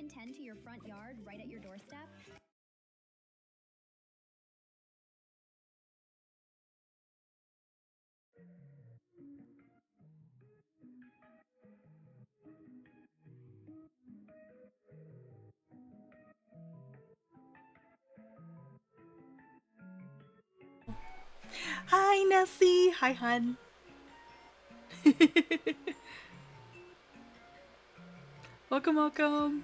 can tend to your front yard right at your doorstep? Hi, Nessie. Hi, hun. Welcome, welcome.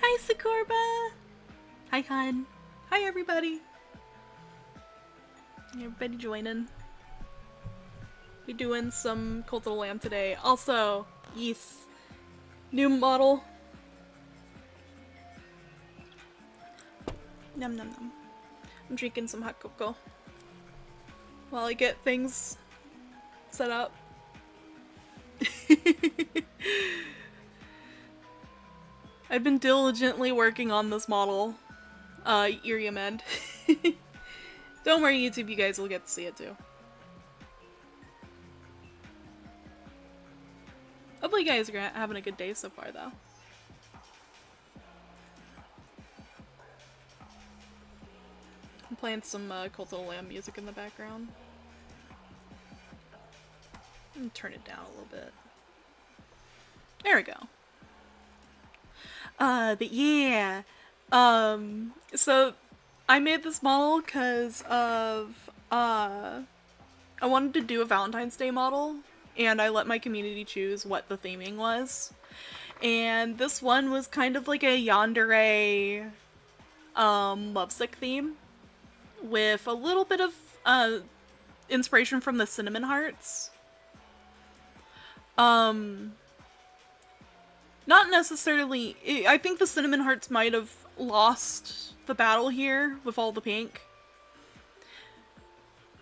Hi, Sakurba. Hi, hun. Hi, everybody. Everybody joining. We doing some Cult of the Lamb today. Also, yes, new model. Num num num. I'm drinking some hot cocoa while I get things set up. I've been diligently working on this model, Iriam I. Don't worry, YouTube, you guys will get to see it too. Hopefully you guys are having a good day so far, though. I'm playing some Cult of the Lamb music in the background. I'm gonna turn it down a little bit. There we go. But yeah. So I made this model because of, I wanted to do a Valentine's Day model, and I let my community choose what the theming was. And this one was kind of like a yandere, lovesick theme, with a little bit of, inspiration from the cinnamon hearts. Not necessarily. I think the cinnamon hearts might have lost the battle here with all the pink.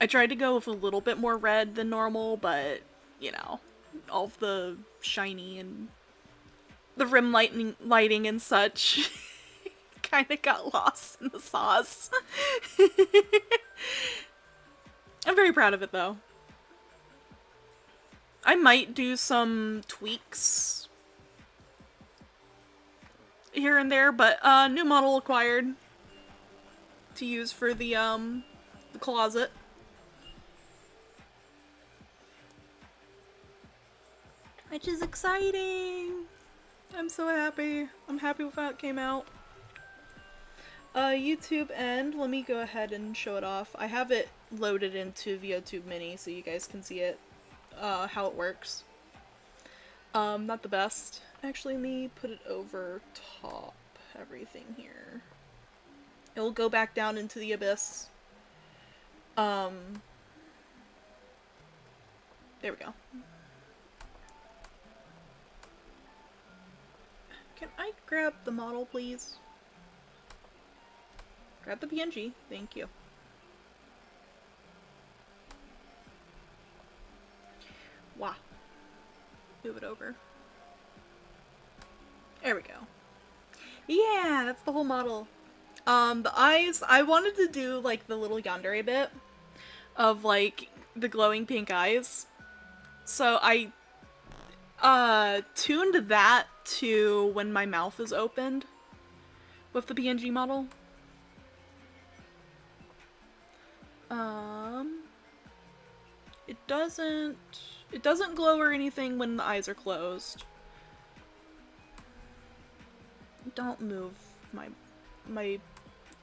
I tried to go with a little bit more red than normal, but, you know, all of the shiny and the rim lighting and such kind of got lost in the sauce. I'm very proud of it, though. I might do some tweaks here and there, but new model acquired to use for the closet. Which is exciting! I'm so happy. I'm happy with how it came out. YouTube end. Let me go ahead and show it off. I have it loaded into VOTube Mini so you guys can see it, how it works. Not the best. Actually, let me put it over top everything here. It'll go back down into the abyss. There we go. Can I grab the model, please? Grab the PNG. Thank you. Wow. Move it over. There we go. Yeah, that's the whole model. The eyes, I wanted to do, like, the little yandere bit of, like, the glowing pink eyes. So I, tuned that to when my mouth is opened with the PNG model. It doesn't glow or anything when the eyes are closed. Don't move my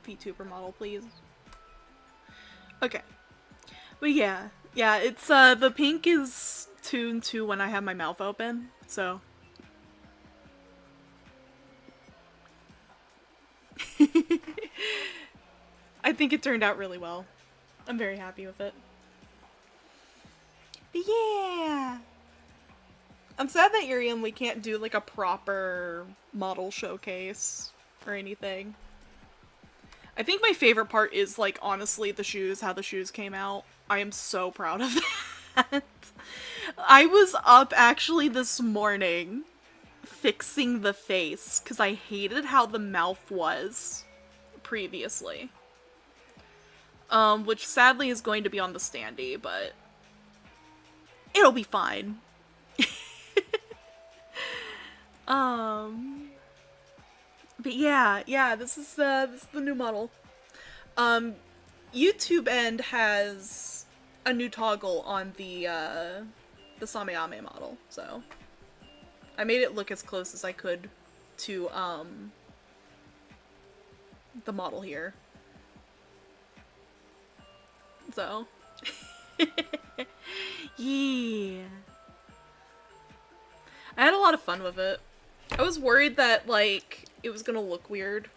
VTuber model, please. Okay. But yeah, it's, the pink is tuned to when I have my mouth open, so. I think it turned out really well. I'm very happy with it. But yeah! I'm sad that Iriam we can't do like a proper model showcase or anything. I think my favorite part is, like, honestly the shoes, how the shoes came out. I am so proud of that. I was up actually this morning fixing the face because I hated how the mouth was previously. which sadly is going to be on the standee, but it'll be fine. But yeah, this is the new model. YouTube End has a new toggle on the Sameyame model, so I made it look as close as I could to the model here. So yeah. I had a lot of fun with it. I was worried that, like, it was gonna look weird.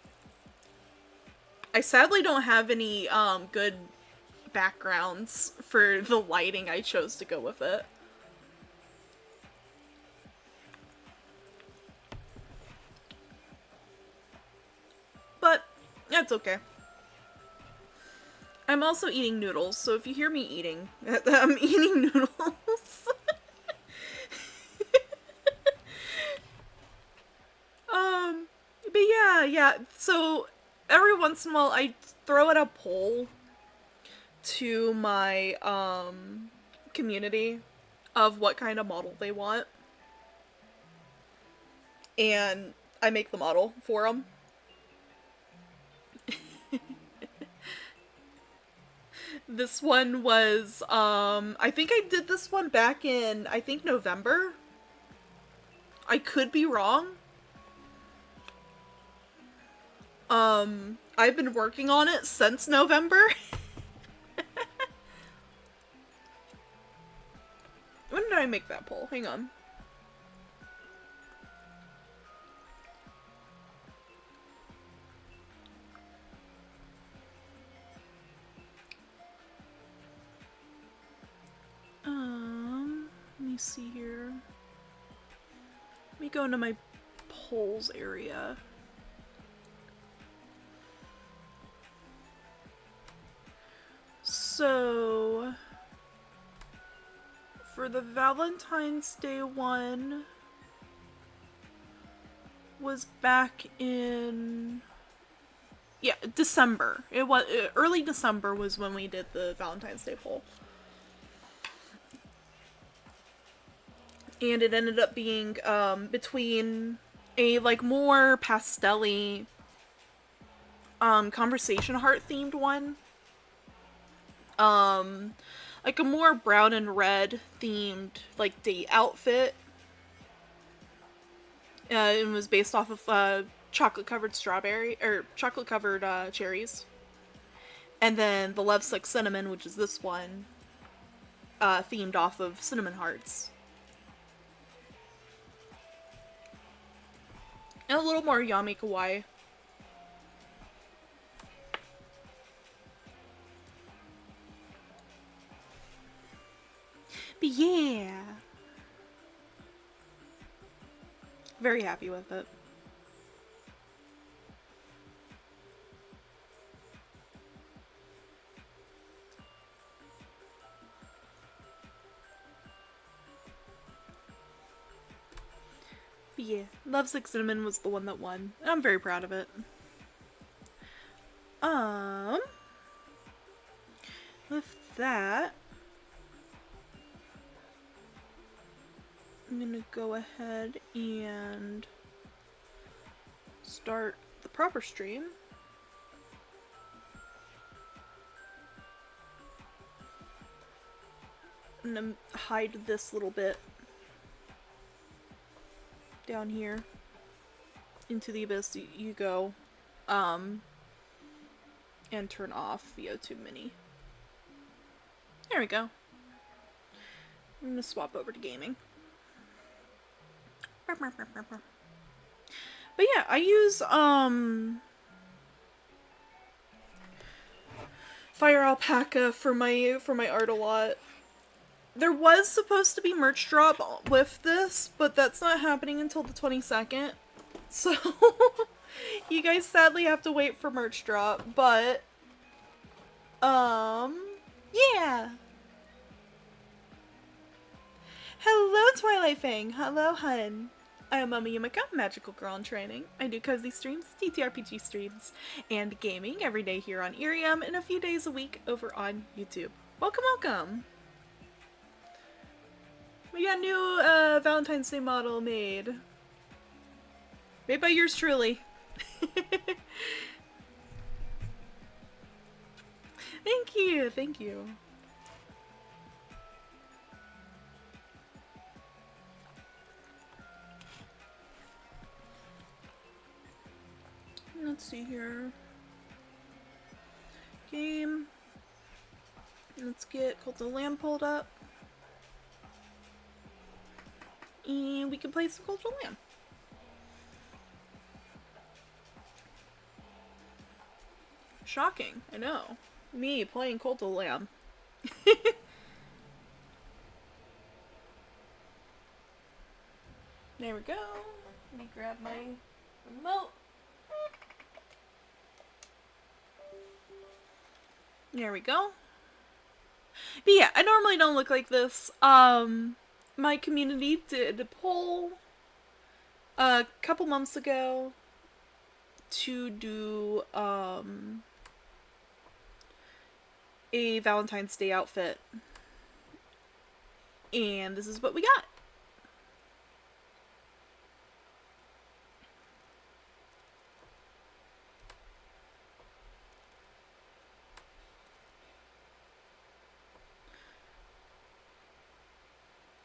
I sadly don't have any, good backgrounds for the lighting I chose to go with it. But, that's okay. I'm also eating noodles, so if you hear me eating, I'm eating noodles. But yeah, so every once in a while I throw out a poll to my, community of what kind of model they want. And I make the model for them. This one was, I think I did this one back in, I think November? I could be wrong. I've been working on it since November. When did I make that poll? Hang on. Let me see here. Let me go into my polls area. So, for the Valentine's Day one was back in, yeah, December. It was early December was when we did the Valentine's Day poll. And it ended up being between a like more pastel-y conversation heart themed one, like a more brown and red themed like date outfit. It was based off of chocolate covered cherries, and then the Love Sick Cinnamon, which is this one, themed off of cinnamon hearts. And a little more yummy kawaii. But yeah. Very happy with it. But yeah, Love Sick Cinnamon was the one that won. And I'm very proud of it. With that, I'm gonna go ahead and start the proper stream. I'm gonna hide this little bit down here. Into the abyss you go. And turn off the O2 Mini. There we go. I'm gonna swap over to gaming. But yeah, I use Fire Alpaca for my art a lot. There was supposed to be merch drop with this, but that's not happening until the 22nd. So you guys sadly have to wait for merch drop, but yeah. Hello, Twilight Fang. Hello, hun. I am Momo Yumeko, magical girl in training. I do cozy streams, TTRPG streams, and gaming every day here on Iriam and a few days a week over on YouTube. Welcome, welcome! We got a new Valentine's Day model made. Made by yours truly. Thank you, thank you. Let's see here. Game. Let's get Cult of the Lamb pulled up. And we can play some Cult of the Lamb. Shocking, I know. Me playing Cult of the Lamb. There we go. Let me grab my remote. There we go. But yeah, I normally don't look like this. My community did a poll a couple months ago to do a Valentine's Day outfit. And this is what we got.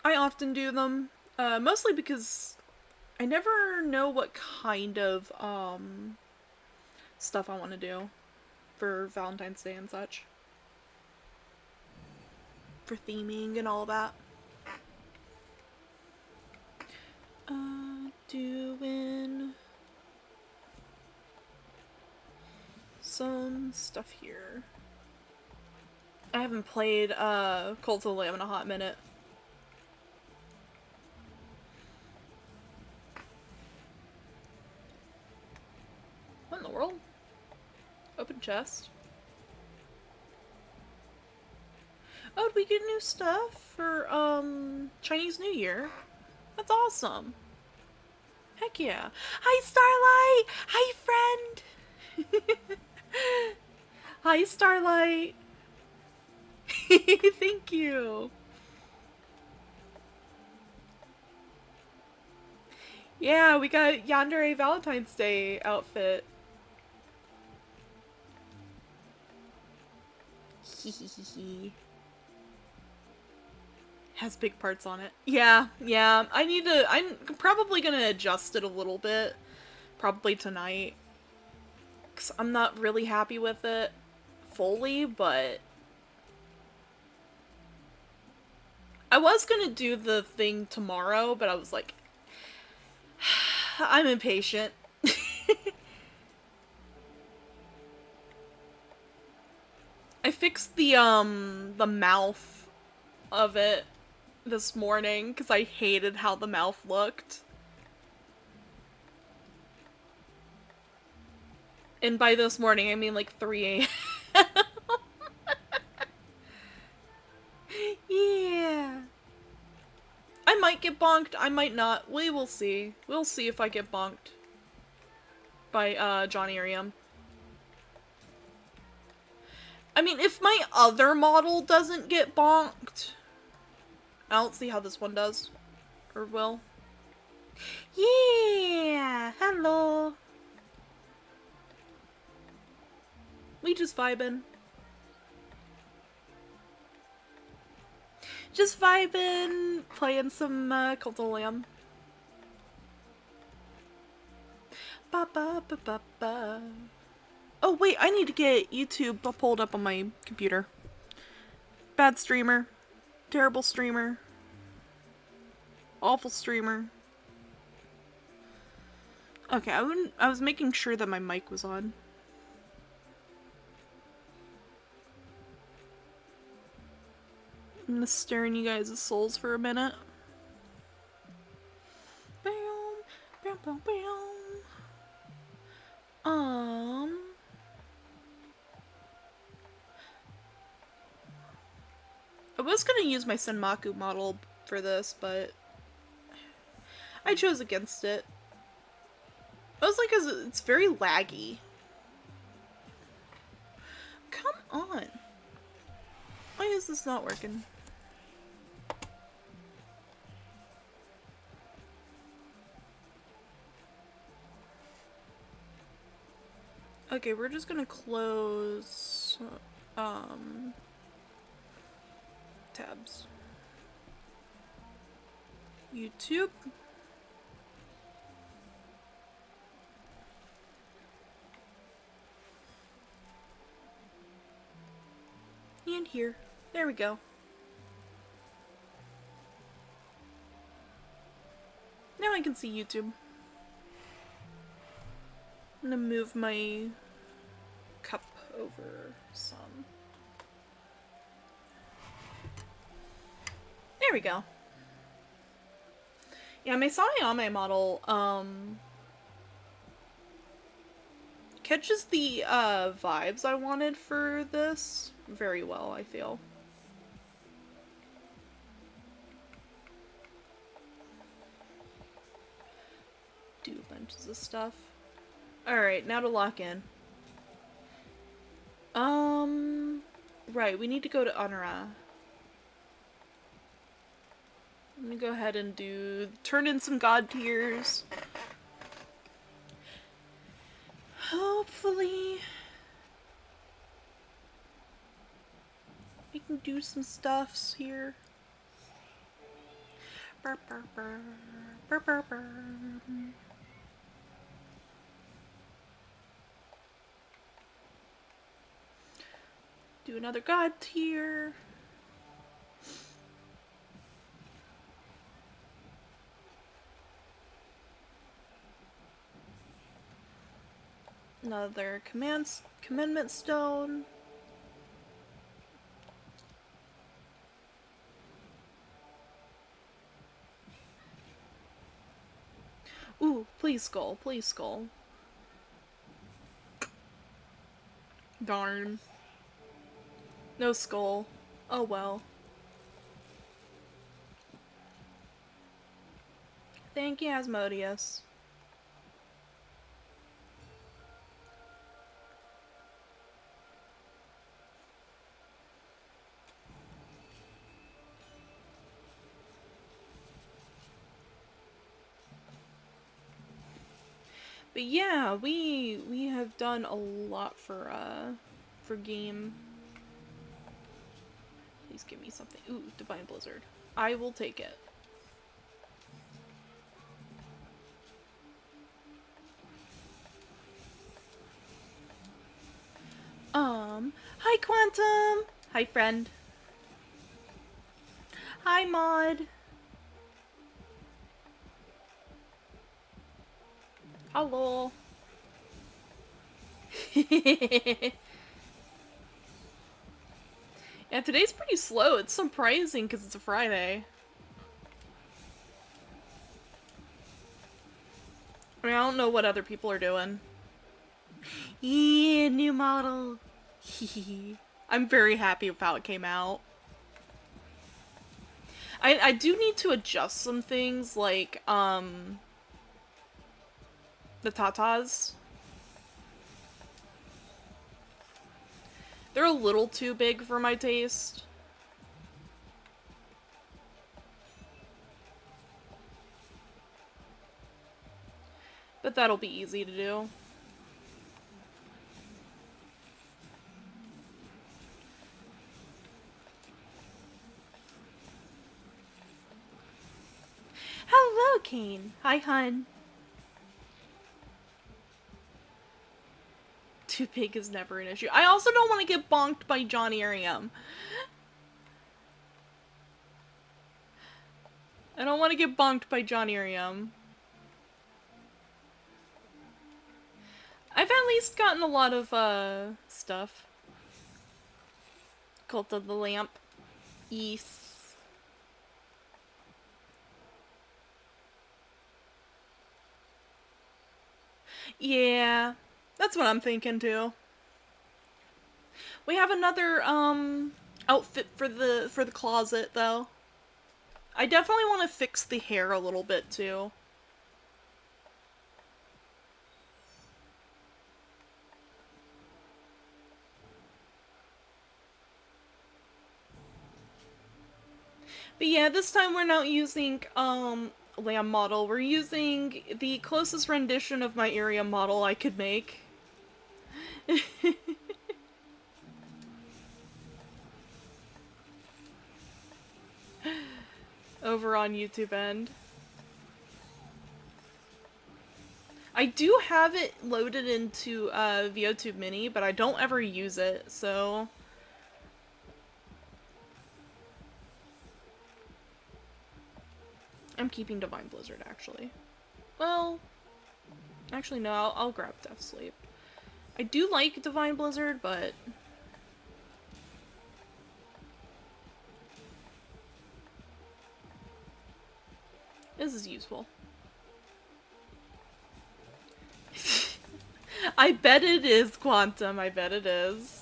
I often do them, mostly because I never know what kind of stuff I want to do for Valentine's Day and such. For theming and all that. Doing some stuff here. I haven't played Cult of the Lamb in a hot minute. What in the world? Open chest. Oh, did we get new stuff for Chinese New Year? That's awesome. Heck yeah. Hi Starlight! Hi friend! Hi Starlight! Thank you. Yeah, we got Yandere Valentine's Day outfit. Has big parts on it. Yeah. I'm probably gonna adjust it a little bit. Probably tonight. 'Cause I'm not really happy with it fully, but I was gonna do the thing tomorrow, but I was like, I'm impatient. I fixed the mouth of it this morning because I hated how the mouth looked. And by this morning, I mean like 3 a.m. Yeah. I might get bonked, I might not. We will see. We'll see if I get bonked by Johnny Iriam. I mean, if my other model doesn't get bonked, I don't see how this one does. Or will. Yeah! Hello! We just vibing. Just vibing, playing some Cult of the Lamb. Ba ba ba ba ba. Oh wait, I need to get YouTube pulled up on my computer. Bad streamer. Terrible streamer. Awful streamer. Okay, I was making sure that my mic was on. I'm gonna stare in you guys' souls for a minute. Bam, bam, bam, bam. I was gonna use my Senmaku model for this, but I chose against it. Mostly because it's very laggy. Come on. Why is this not working? Okay, we're just gonna close tabs. YouTube. And here. There we go. Now I can see YouTube. I'm gonna move my cup over some. There we go. Yeah, my Hi Im model, catches the, vibes I wanted for this very well, I feel. Do bunches of stuff. Alright, now to lock in. Right, we need to go to Unra. I'm gonna go ahead and turn in some god tiers. Hopefully we can do some stuffs here. Burr, burr, burr, burr, burr, burr. Do another god tier. Another commandment stone. Ooh, please skull, please skull. Darn. No skull. Oh well. Thank you, Asmodeus. But yeah, we have done a lot for game. Please give me something. Ooh, Divine Blizzard. I will take it. Hi Quantum! Hi friend. Hi Mod. Hello. Yeah, today's pretty slow. It's surprising because it's a Friday. I mean, I don't know what other people are doing. Yeah, new model. I'm very happy with how it came out. I do need to adjust some things, like, the tatas. They're a little too big for my taste. But that'll be easy to do. Hello, Kane. Hi, hun. Too big is never an issue. I also don't want to get bonked by Iriam. I don't want to get bonked by Iriam. I've at least gotten a lot of, stuff. Cult of the Lamp. Yes. Yeah, that's what I'm thinking too. We have another outfit for the closet though. I definitely want to fix the hair a little bit too. But yeah, this time we're not using, lamb model. We're using the closest rendition of my Iriam model I could make. Over on YouTube End. I do have it loaded into VOTube Mini, but I don't ever use it, so... I'm keeping Divine Blizzard, actually. Well... Actually, no, I'll grab Death Sleep. I do like Divine Blizzard, but... This is useful. I bet it is, Quantum. I bet it is.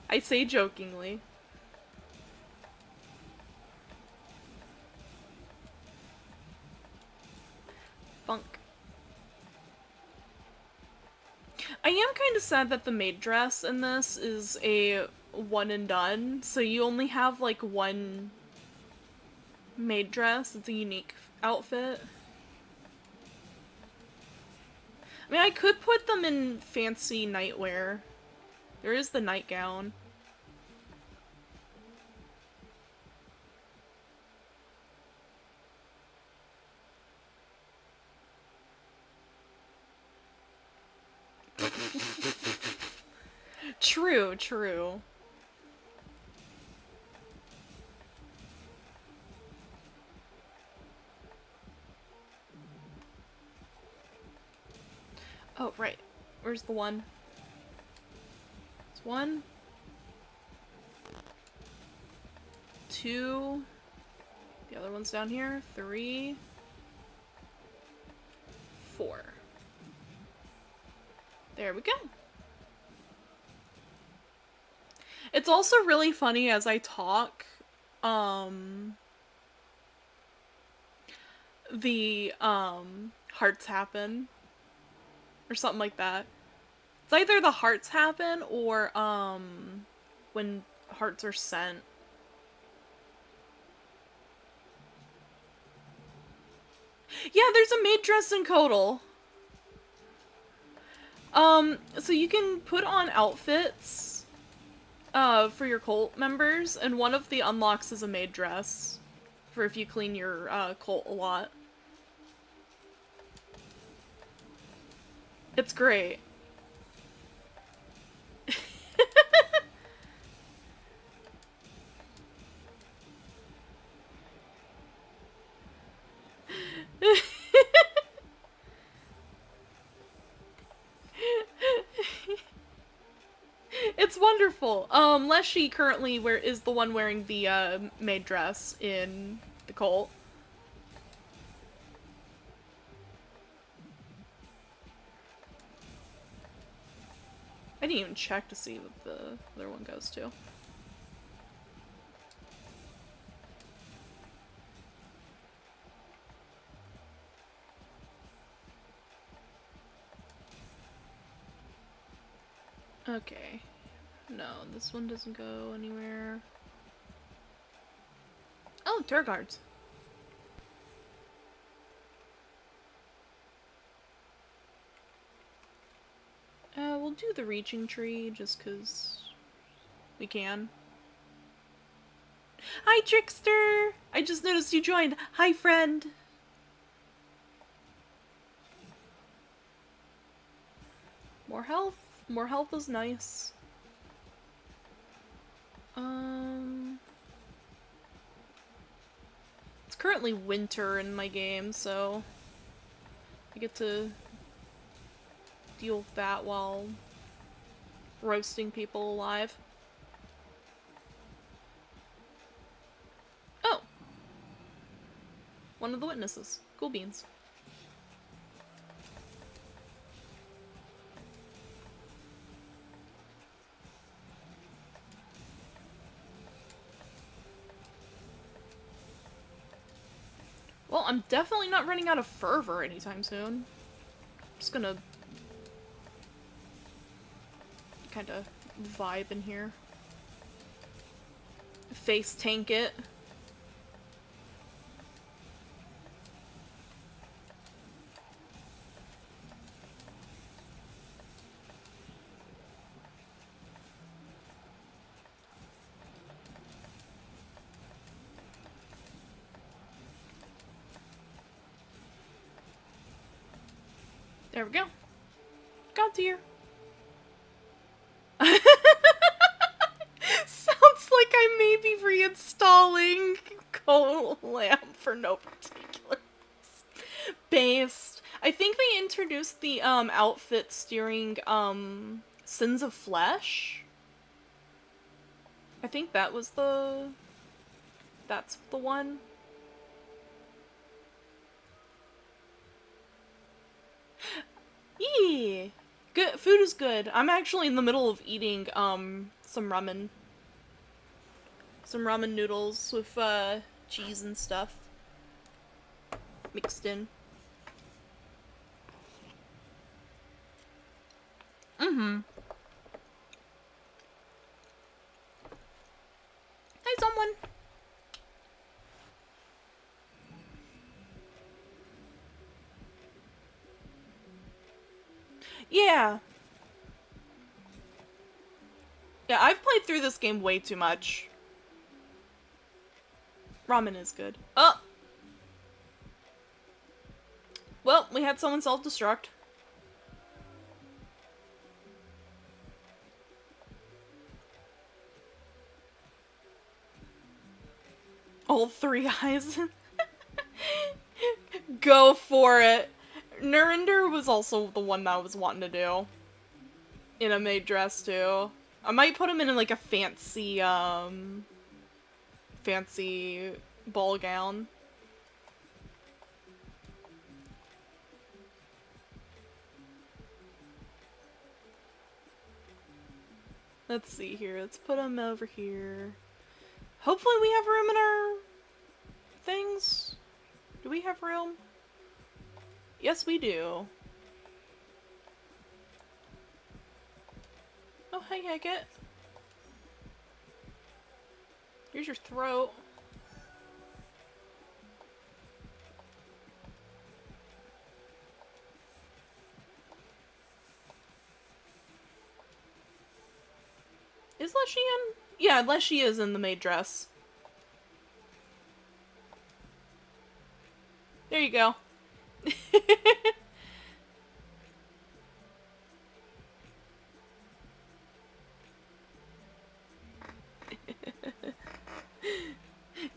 I say jokingly. Funk. I am kind of sad that the maid dress in this is a one and done, so you only have like one maid dress. It's a unique outfit. I mean, I could put them in fancy nightwear. There is the nightgown. True, true. Oh, right. Where's the one? It's 1, 2. The other one's down here. 3, 4. There we go. It's also really funny as I talk, the, hearts happen. Or something like that. It's either the hearts happen or, when hearts are sent. Yeah, there's a maid dress in Kodal. So you can put on outfits, for your cult members, and one of the unlocks is a maid dress. For if you clean your, cult a lot. It's great. It's wonderful. Leshy currently is the one wearing the, maid dress in the cult. I didn't even check to see what the other one goes to. Okay. No, this one doesn't go anywhere. Oh, tarot cards. We'll do the reaching tree just 'cause we can. Hi, Trickster! I just noticed you joined. Hi, friend! More health? More health is nice. It's currently winter in my game, so I get to deal with that while roasting people alive. Oh! One of the witnesses. Cool beans. Well, I'm definitely not running out of fervor anytime soon. Just gonna kind of vibe in here. Face tank it. There we go. Got tier. Sounds like I may be reinstalling Cold Lamp for no particular reason. Based. I think they introduced the outfit steering Sins of Flesh. I think that was that's the one. Yeah. Good food is good. I'm actually in the middle of eating some ramen. Some ramen noodles with cheese and stuff mixed in. Mm-hmm. Hi, someone. Yeah. Yeah, I've played through this game way too much. Ramen is good. Oh! Well, we had someone self-destruct. All three eyes. Go for it. Nurinder was also the one that I was wanting to do. In a maid dress, too. I might put him in like a fancy, fancy ball gown. Let's see here. Let's put him over here. Hopefully we have room in our things. Do we have room? Yes, we do. Oh, hey, Hackett. Here's your throat. Is Leshy in? Yeah, Leshy is in the maid dress. There you go.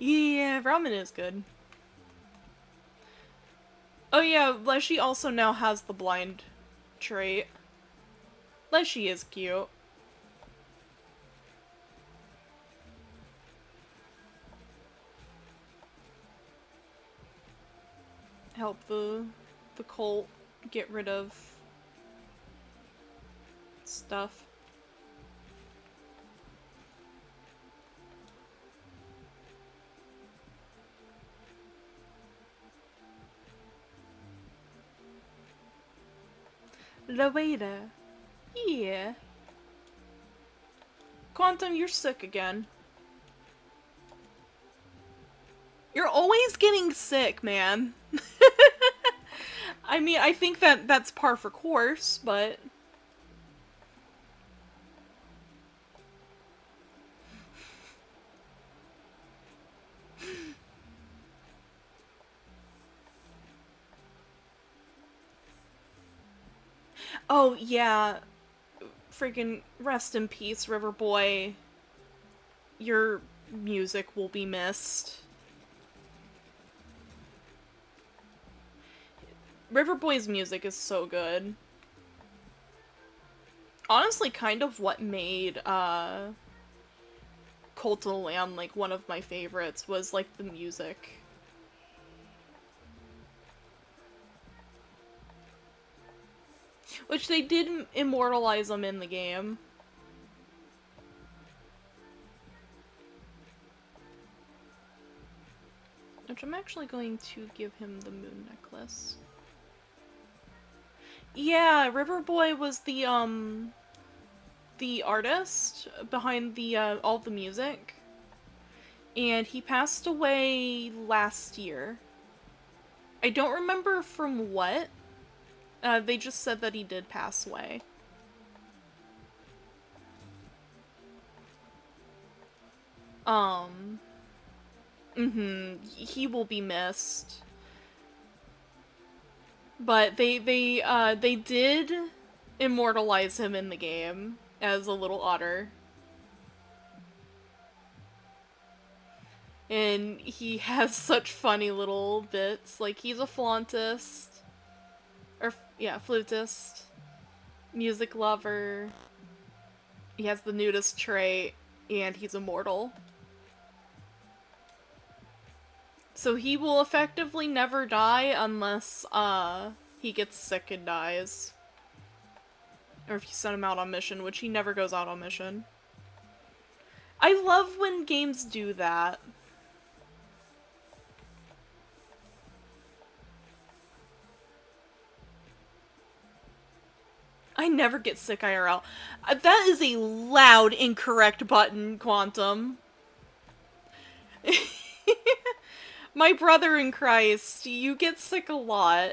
Yeah, ramen is good. Oh yeah, Leshy also now has the blind trait. Leshy is cute. Help the cult get rid of stuff. Loeda. Yeah. Quantum, you're sick again. You're always getting sick, man. I mean, I think that's par for course, but... Oh, yeah. Freaking rest in peace, Riverboy. Your music will be missed. Riverboy's music is so good. Honestly, kind of what made, Cult of the Lamb, like, one of my favorites was, like, the music. Which they did immortalize them in the game. I'm which I'm actually going to give him the moon necklace. Yeah, Riverboy was the artist behind the, all the music. And he passed away last year. I don't remember from what. They just said that he did pass away. He will be missed. But they did immortalize him in the game as a little otter. And he has such funny little bits. Like, he's a flautist. Or, yeah, flutist. Music lover. He has the nudist trait. And he's immortal. So he will effectively never die unless, he gets sick and dies. Or if you send him out on mission, which he never goes out on mission. I love when games do that. I never get sick IRL. That is a loud, incorrect button, Quantum. My brother in Christ, you get sick a lot.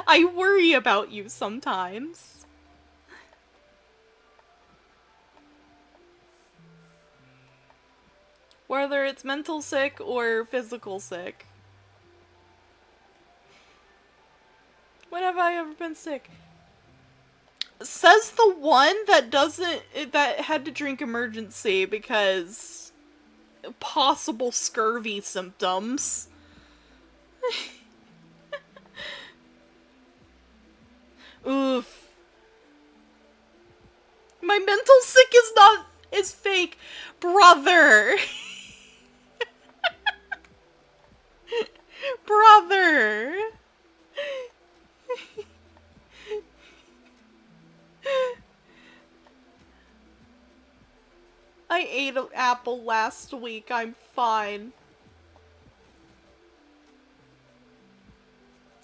I worry about you sometimes. Whether it's mental sick or physical sick. When have I ever been sick? Says the one that that had to drink emergency because possible scurvy symptoms. Oof. My mental sick is fake, brother. Brother. I ate an apple last week. I'm fine.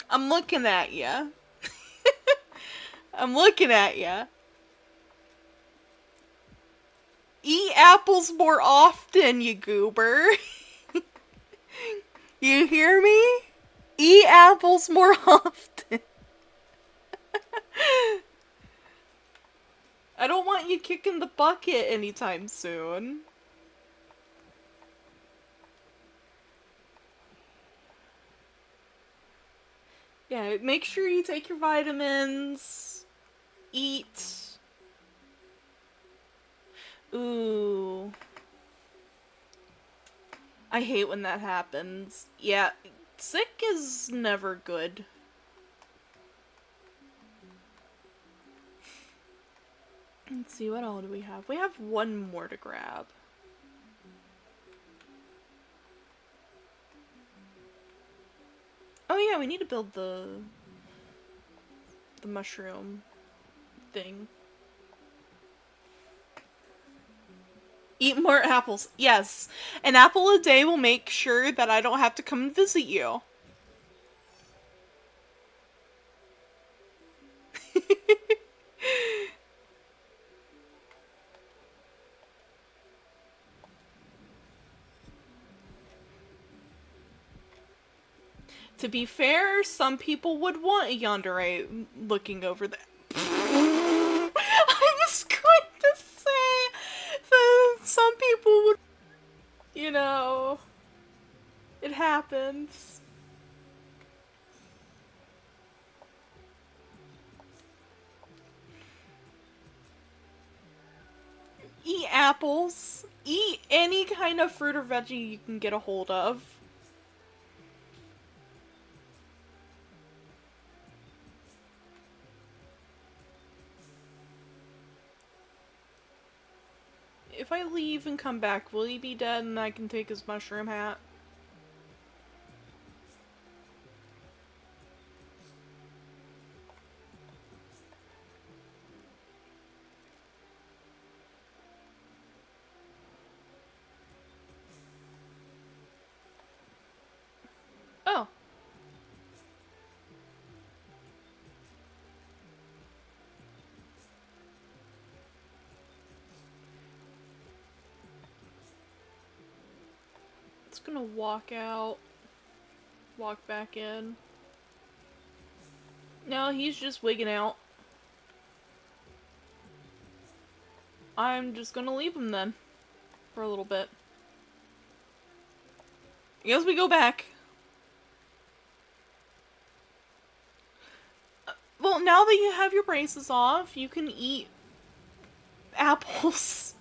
I'm looking at ya. I'm looking at ya. Eat apples more often, you goober. You hear me? Eat apples more often. I don't want you kicking the bucket anytime soon. Yeah, make sure you take your vitamins. Eat. Ooh. I hate when that happens. Yeah, sick is never good. Let's see, what all do we have? We have one more to grab. Oh yeah, we need to build the mushroom thing. Eat more apples. Yes. An apple a day will make sure that I don't have to come and visit you. To be fair, some people would want a yandere looking over that. I was going to say that some people would, you know, it happens. Eat apples. Eat any kind of fruit or veggie you can get a hold of. If I leave and come back, will he be dead and I can take his mushroom hat? just gonna walk out, walk back in. No, he's just wigging out. I'm just gonna leave him then, for a little bit. I guess we go back. Well, now that you have your braces off, you can eat apples.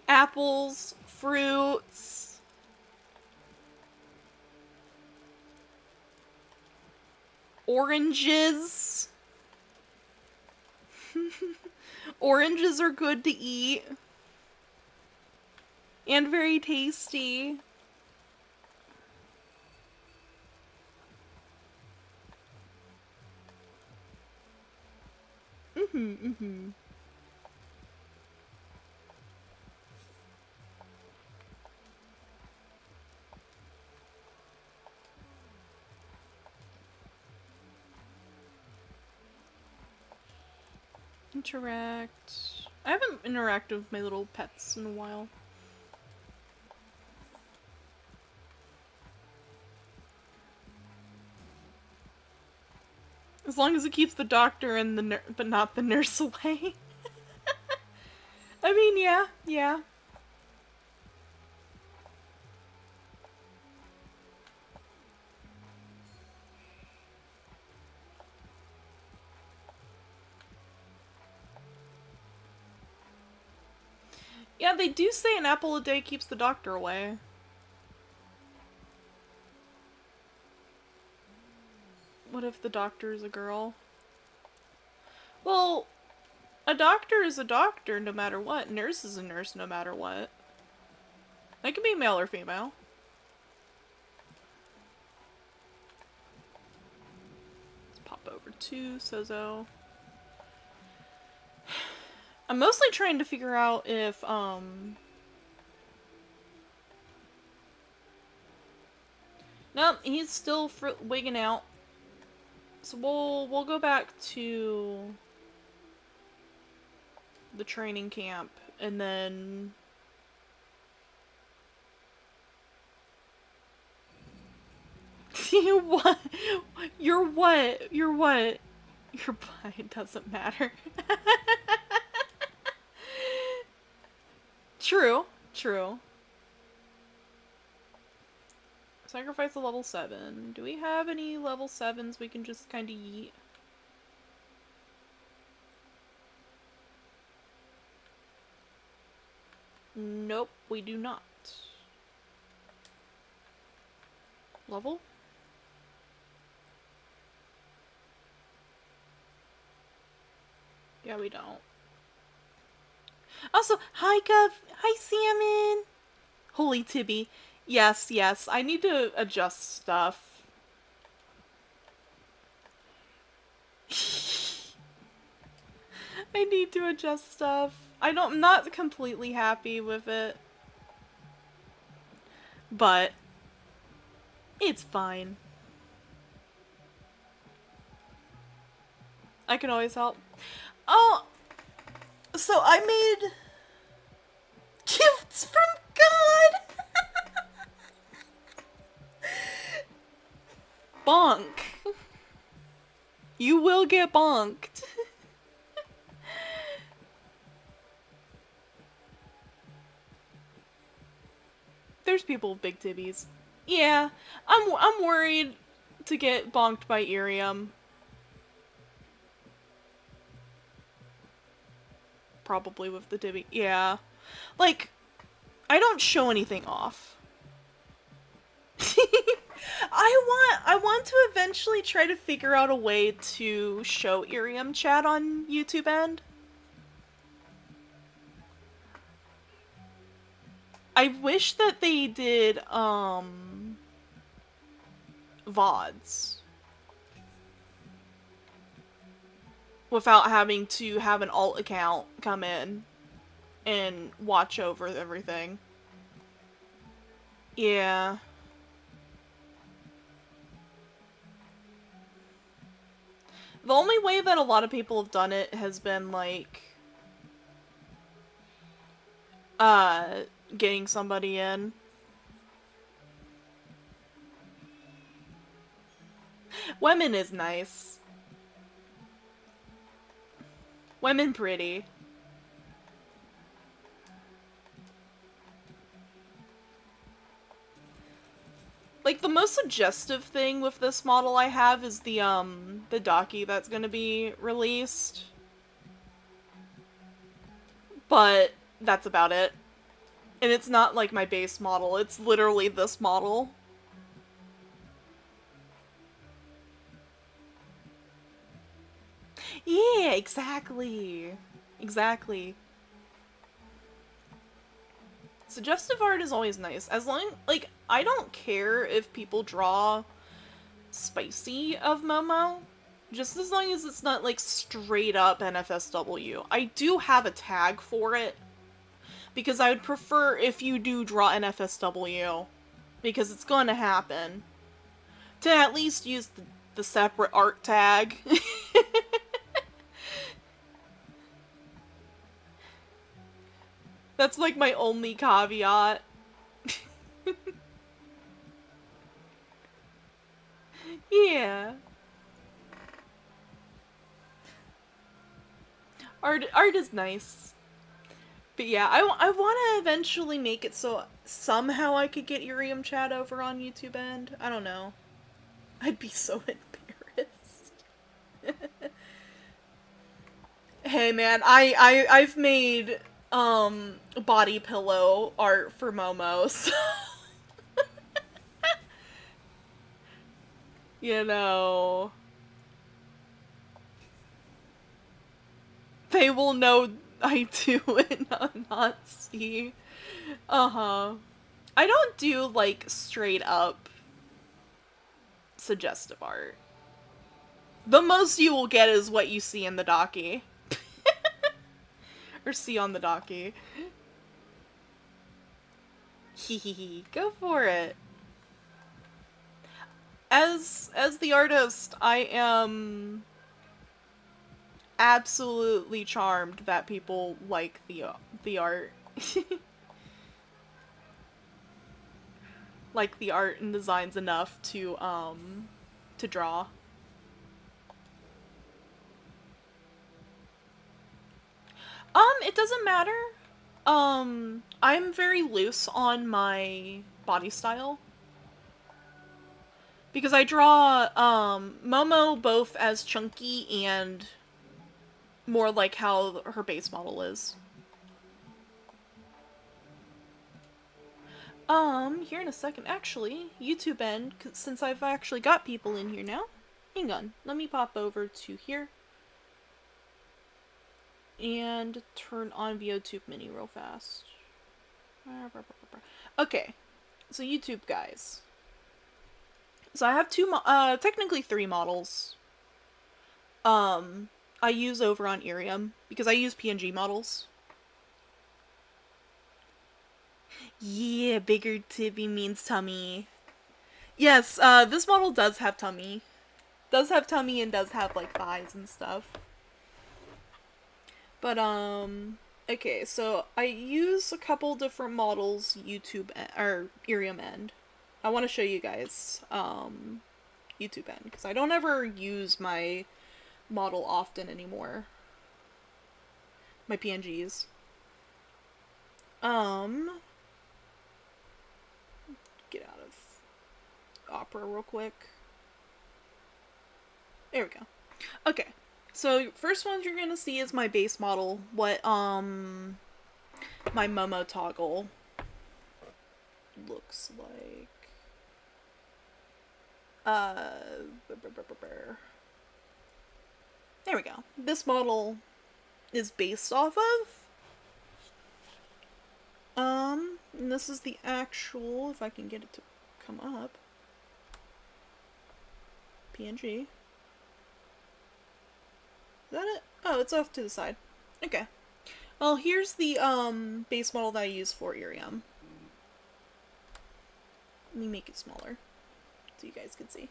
Apples, fruits. Oranges. Oranges are good to eat. And very tasty. Interact. I haven't interacted with my little pets in a while. As long as it keeps the doctor and the but not the nurse away. I mean, yeah. Yeah, they do say an apple a day keeps the doctor away. What if the doctor is a girl? Well, a doctor is a doctor no matter what. Nurse is a nurse no matter what. They can be male or female. Let's pop over to Sozo. I'm mostly trying to figure out if, Nope, he's still wigging out. So we'll go back to the training camp and then what? You're what? You're what? Your butt doesn't matter. True. Sacrifice a level 7. Do we have any level 7s we can just kind of yeet? Nope, we do not. Level? Yeah, we don't. Also, hi Gov! Hi Salmon! Holy Tibby. Yes, I need to adjust stuff. I need to adjust stuff. I'm not completely happy with it. But it's fine. I can always help. Oh! So I made gifts from God! Bonk. You will get bonked. There's people with big tibbies. Yeah, I'm worried to get bonked by Iriam. Probably with the tibby. Yeah. Like, I don't show anything off. I want to eventually try to figure out a way to show Iriam chat on YouTube End. I wish that they did, VODs. Without having to have an alt account come in and watch over everything. Yeah. The only way that a lot of people have done it has been, like, uh, getting somebody in. Women is nice. Women pretty. Like, the most suggestive thing with this model I have is the Daki that's gonna be released. But that's about it. And it's not like my base model, it's literally this model. Yeah, exactly. Exactly. Suggestive art is always nice. As long, like, I don't care if people draw spicy of Momo. Just as long as it's not, like, straight up NFSW. I do have a tag for it. Because I would prefer if you do draw NFSW. Because it's gonna happen. To at least use the separate art tag. That's like my only caveat. Yeah. Art is nice. But yeah, I want to eventually make it so somehow I could get Iriam chat over on YouTube End. I don't know. I'd be so embarrassed. Hey man, I've made body pillow art for Momo, so you know, they will know I do and not see. Uh-huh. I don't do like straight up suggestive art. The most you will get is what you see in the docky. Or see on the docky. Hehehe. Go for it. As the artist, I am absolutely charmed that people like the art. Like the art and designs enough to draw. It doesn't matter. I'm very loose on my body style. Because I draw, Momo both as chunky and more like how her base model is. Here in a second, actually, YouTube End, since I've actually got people in here now, hang on, let me pop over to here. And turn on VOTube Mini real fast. Okay, so YouTube guys. So I have technically 3 models. I use over on Iriam, because I use PNG models. Yeah, bigger tibby means tummy. Yes, this model does have tummy. Does have tummy and does have, like, thighs and stuff. But, okay, so I use a couple different models YouTube, or Iriam End. I want to show you guys, YouTube End, because I don't ever use my model often anymore. My PNGs. Get out of Opera real quick. There we go. Okay. So, first one you're gonna see is my base model. What, my Momo toggle looks like. There we go. This model is based off of. And this is the actual, if I can get it to come up, PNG. Is that it? Oh, it's off to the side. Okay. Well, here's the, base model that I use for Iriam. Let me make it smaller, so you guys can see.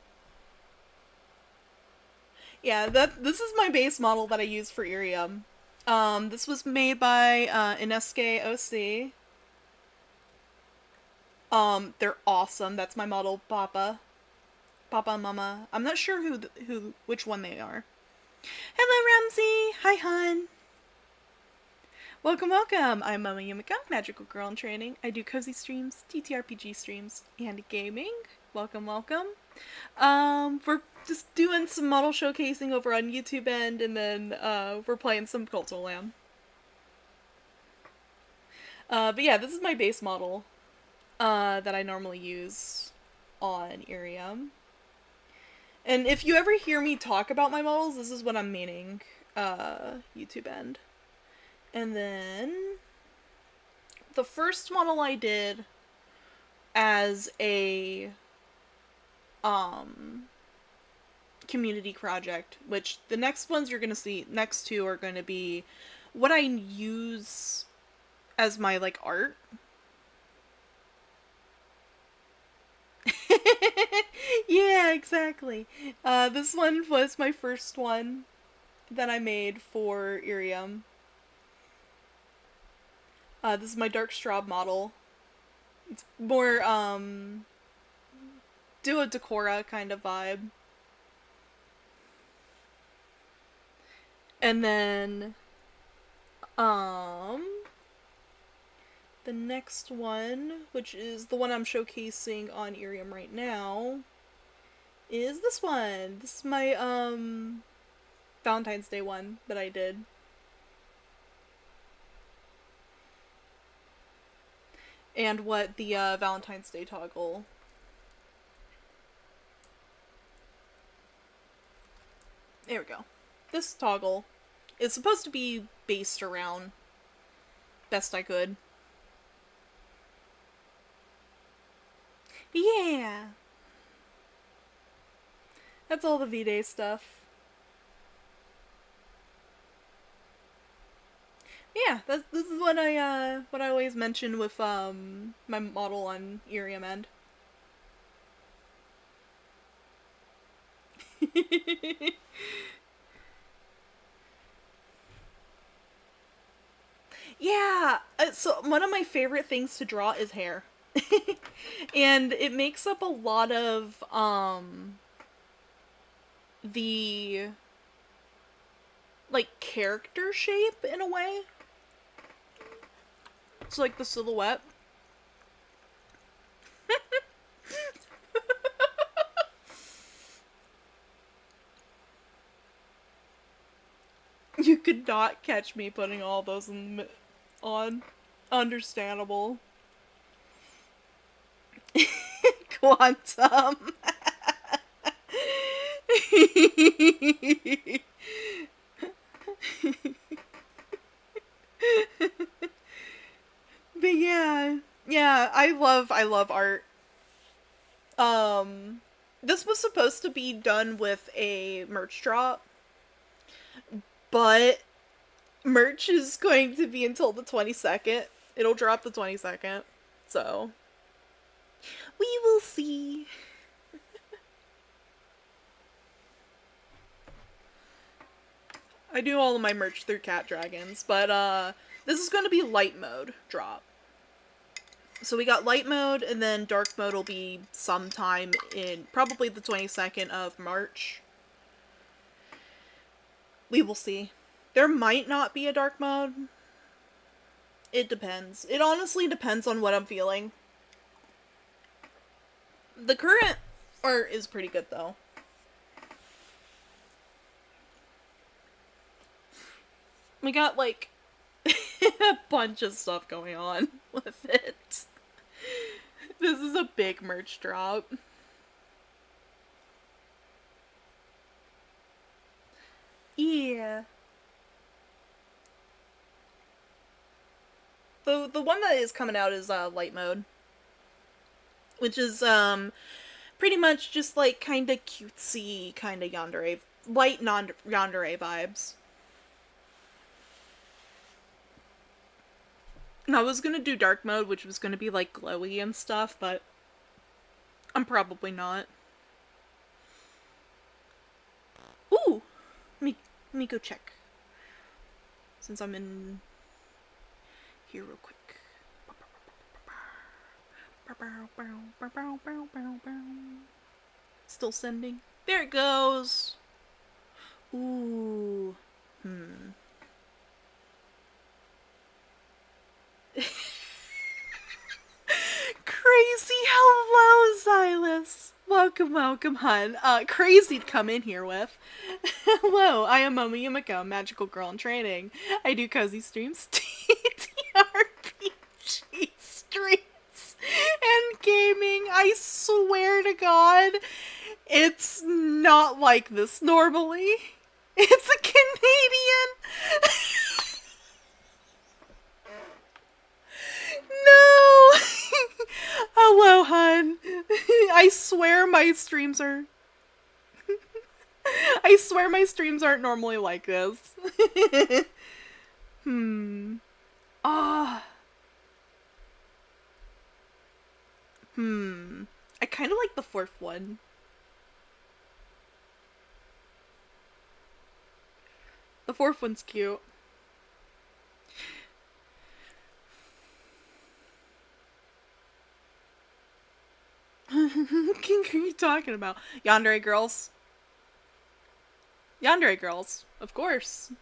Yeah, this is my base model that I use for Iriam. This was made by Ineske OC. They're awesome. That's my model, Papa. Papa and Mama. I'm not sure which one they are. Hello, Ramsey. Hi, hun. Welcome, welcome. I'm Momo Yumeko, magical girl in training. I do cozy streams, TTRPG streams, and gaming. Welcome, welcome. We're just doing some model showcasing over on YouTube end, and then we're playing some Cultural Lamb. But yeah, this is my base model that I normally use on Iriam. And if you ever hear me talk about my models, this is what I'm meaning, YouTube end. And then the first model I did as a community project, which the next ones you're gonna see, next two are gonna be what I use as my like art. Yeah, exactly. This one was my first one that I made for Iriam. This is my dark strawb model. It's more Duo Decora kind of vibe. And then the next one, which is the one I'm showcasing on Iriam right now, is this one. This is my Valentine's Day one that I did. And what the Valentine's Day toggle. There we go. This toggle is supposed to be based around best I could. Yeah. That's all the Vday stuff. Yeah, this is what I always mention with my model on Iriam end. Yeah, so one of my favorite things to draw is hair. And it makes up a lot of the like character shape in a way. It's like the silhouette. You could not catch me putting all those on. Understandable. Quantum. But yeah, I love art. This was supposed to be done with a merch drop, but merch is going to be until the 22nd. It'll drop the 22nd, so we will see. I do all of my merch through Cat Dragons, but this is going to be light mode drop. So we got light mode, and then dark mode will be sometime in probably the 22nd of March. We will see. There might not be a dark mode. It depends. It honestly depends on what I'm feeling. The current art is pretty good, though. We got, like, a bunch of stuff going on with it. This is a big merch drop. Yeah. The one that is coming out is light mode, which is pretty much just like kind of cutesy, kind of yandere, light yandere vibes. And I was gonna do dark mode, which was gonna be like glowy and stuff, but I'm probably not. Ooh, let me go check. since I'm in here real quick. Still sending. There it goes. Ooh. Crazy, hello, Silas. Welcome, welcome, hun. Crazy to come in here with. Hello, I am Momo Yumeko, magical girl in training. I do cozy streams, TRPG streams, and gaming. I swear to God, it's not like this normally. It's a Canadian. No! Hello, hun. I swear my streams are... I swear my streams aren't normally like this. Ah. I kind of like the fourth one. The fourth one's cute. What are you talking about? Yandere girls. Yandere girls, of course.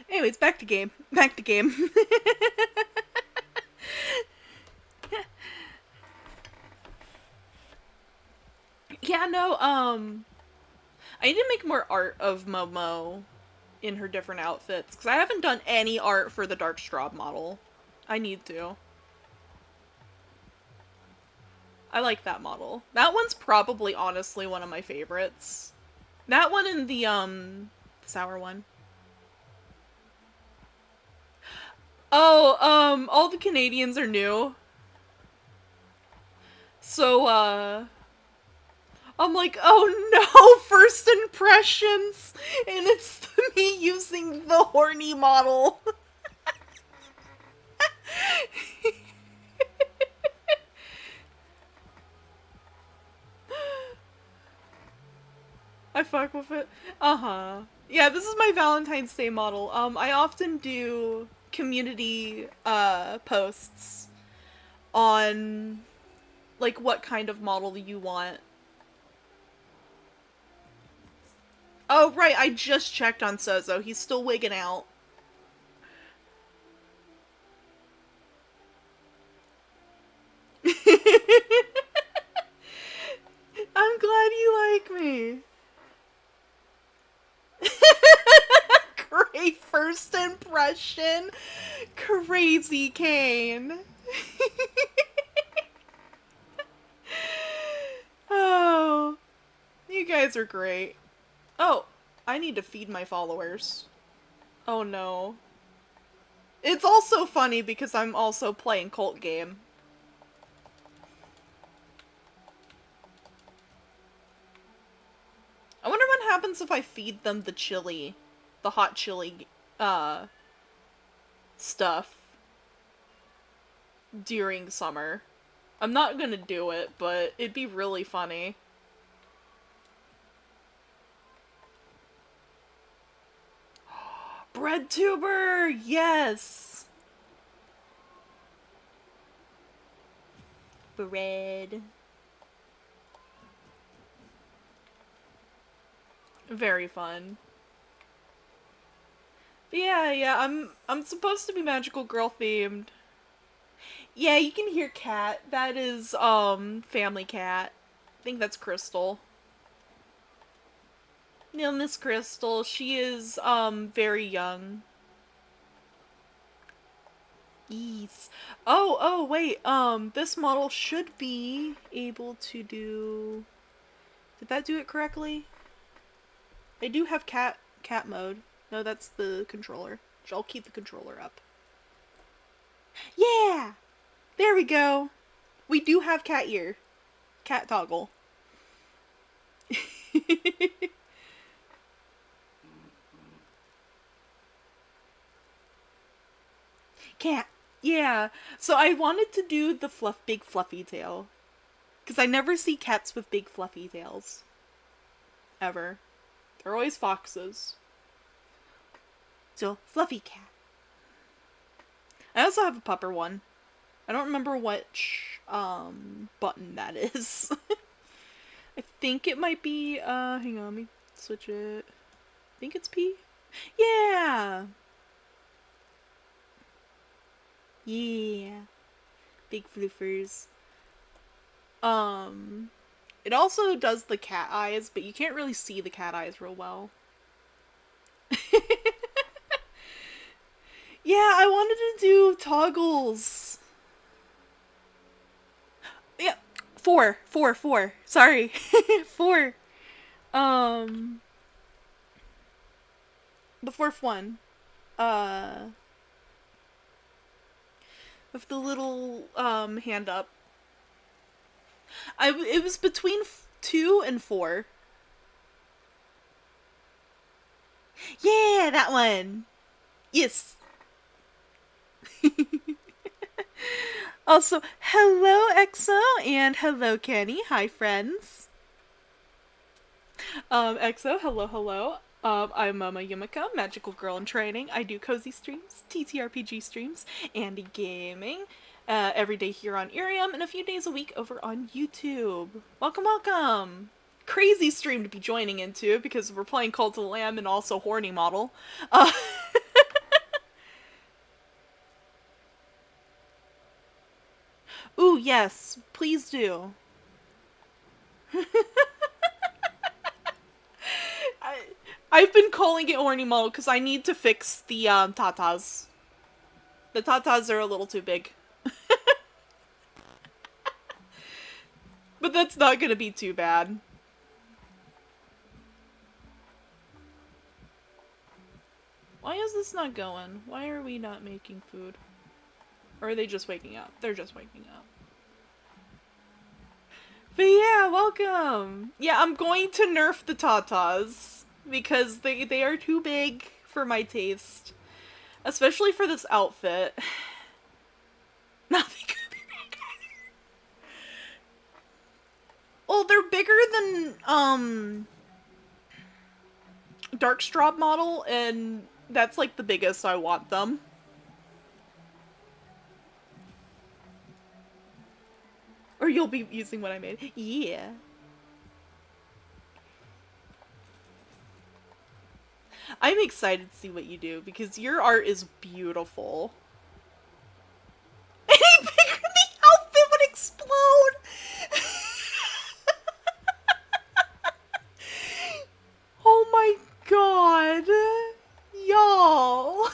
Anyways, back to game. Back to game. Yeah, no, I need to make more art of Momo in her different outfits, because I haven't done any art for the Dark Strawb model. I need to. I like that model. That one's probably, honestly, one of my favorites. That one and the sour one. Oh, all the Canadians are new. So, I'm like, oh no, first impressions! And it's me using the horny model. I fuck with it. Uh-huh. Yeah, this is my Valentine's Day model. I often do community, posts on, like, what kind of model you want. Oh, right, I just checked on Sozo. He's still wigging out. I'm glad you like me. Great first impression. Crazy Kane. Oh, you guys are great. Oh, I need to feed my followers. Oh no. It's also funny because I'm also playing Cult Game. I wonder what happens if I feed them the chili. The hot chili, stuff. During summer. I'm not gonna do it, but it'd be really funny. Bread tuber! Yes! Bread. Very fun. But yeah, I'm supposed to be magical girl themed. Yeah, you can hear Cat. That is, Family Cat. I think that's Crystal. No, Miss Crystal. She is, very young. Yes. Oh, wait, this model should be able to do... Did that do it correctly? I do have cat mode. No, that's the controller. I'll keep the controller up. Yeah! There we go! We do have cat ear. Cat toggle. Cat. Yeah. So I wanted to do the big fluffy tail. Because I never see cats with big fluffy tails. Ever. They're always foxes. So, fluffy cat. I also have a pupper one. I don't remember which button that is. I think it might be hang on, let me switch it. I think it's P. Yeah. Yeah. Big floofers. It also does the cat eyes, but you can't really see the cat eyes real well. Yeah, I wanted to do toggles. Yeah, four. Sorry. Four. The fourth one. With the little, hand up. It was between 2 and 4. Yeah, that one. Yes. Also, hello EXO and hello Kenny. Hi friends. EXO, hello. I'm Momo Yumeko, magical girl in training. I do cozy streams, TTRPG streams, and gaming. Every day here on Iriam and a few days a week over on YouTube. Welcome. Crazy stream to be joining into because we're playing Cult of the Lamb and also Horny Model. Ooh, yes, please do. I've been calling it Horny Model because I need to fix the tatas. The tatas are a little too big. But that's not gonna be too bad. Why is this not going? Why are we not making food? Or are they just waking up? They're just waking up. But yeah, welcome! Yeah, I'm going to nerf the tatas. Because they are too big for my taste. Especially for this outfit. Nothing could be bigger. Well, they're bigger than, Dark Strawb model, and that's like the biggest I want them. Or you'll be using what I made. Yeah. I'm excited to see what you do, because your art is beautiful. Any bigger, the outfit would explode! Oh my god. Y'all.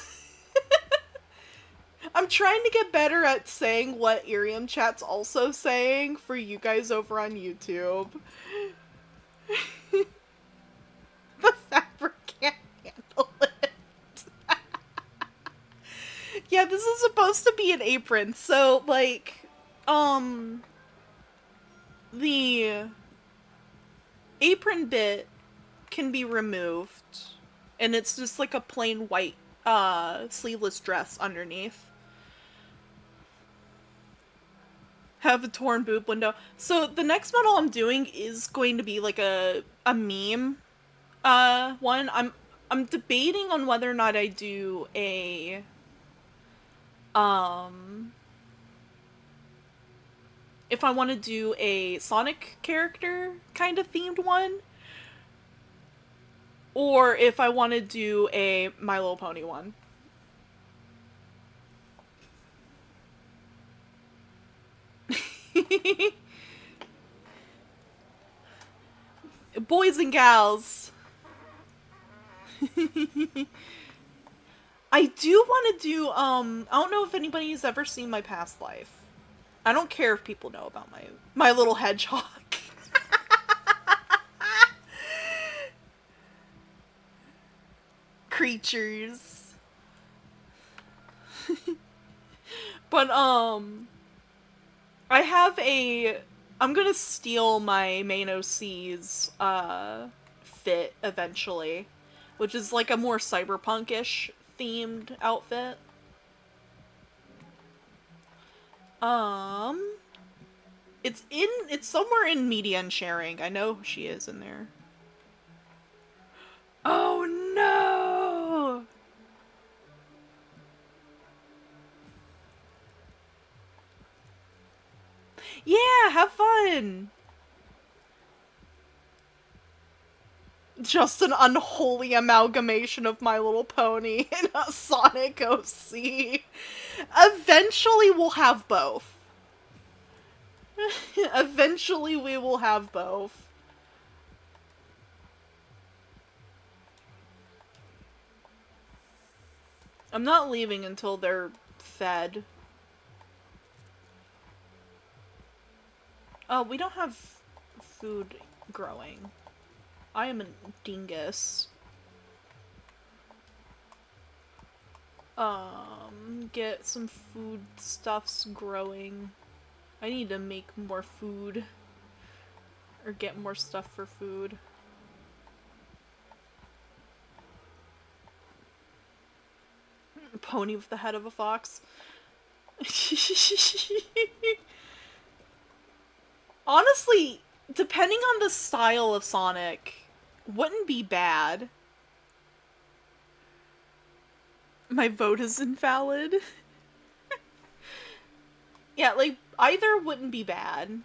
I'm trying to get better at saying what Iriam chat's also saying for you guys over on YouTube. The fabric can't handle it. Yeah, this is supposed to be an apron, so, like, the apron bit can be removed, and it's just like a plain white, sleeveless dress underneath. Have a torn boob window. So the next model I'm doing is going to be like a meme, one. I'm debating on whether or not I do a, if I want to do a Sonic character kind of themed one, or if I want to do a My Little Pony one. Boys and gals. I do want to do, I don't know if anybody's ever seen my past life. I don't care if people know about my little hedgehog. Creatures. But, I have I'm gonna steal my main OC's, fit eventually. Which is like a more cyberpunk-ish themed outfit. It's somewhere in media and sharing. I know she is in there. Oh no! in. Just an unholy amalgamation of My Little Pony and a Sonic OC. Eventually we'll have both. Eventually we will have both. I'm not leaving until they're fed. Oh, we don't have food growing. I am a dingus. Get some food stuffs growing. I need to make more food. Or get more stuff for food. Pony with the head of a fox. Honestly, depending on the style of Sonic, wouldn't be bad. My vote is invalid. Yeah, like, either wouldn't be bad.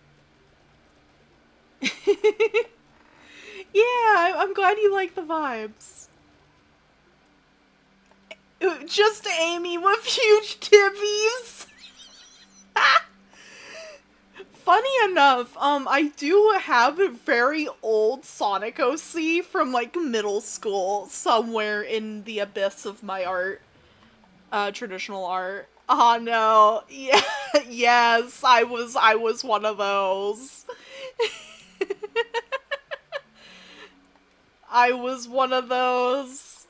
Yeah, I'm glad you like the vibes. Just Amy with huge tibbies. Funny enough, I do have a very old Sonic OC from, like, middle school somewhere in the abyss of my art. Traditional art. Oh no. Yeah, yes, I was one of those. I was one of those.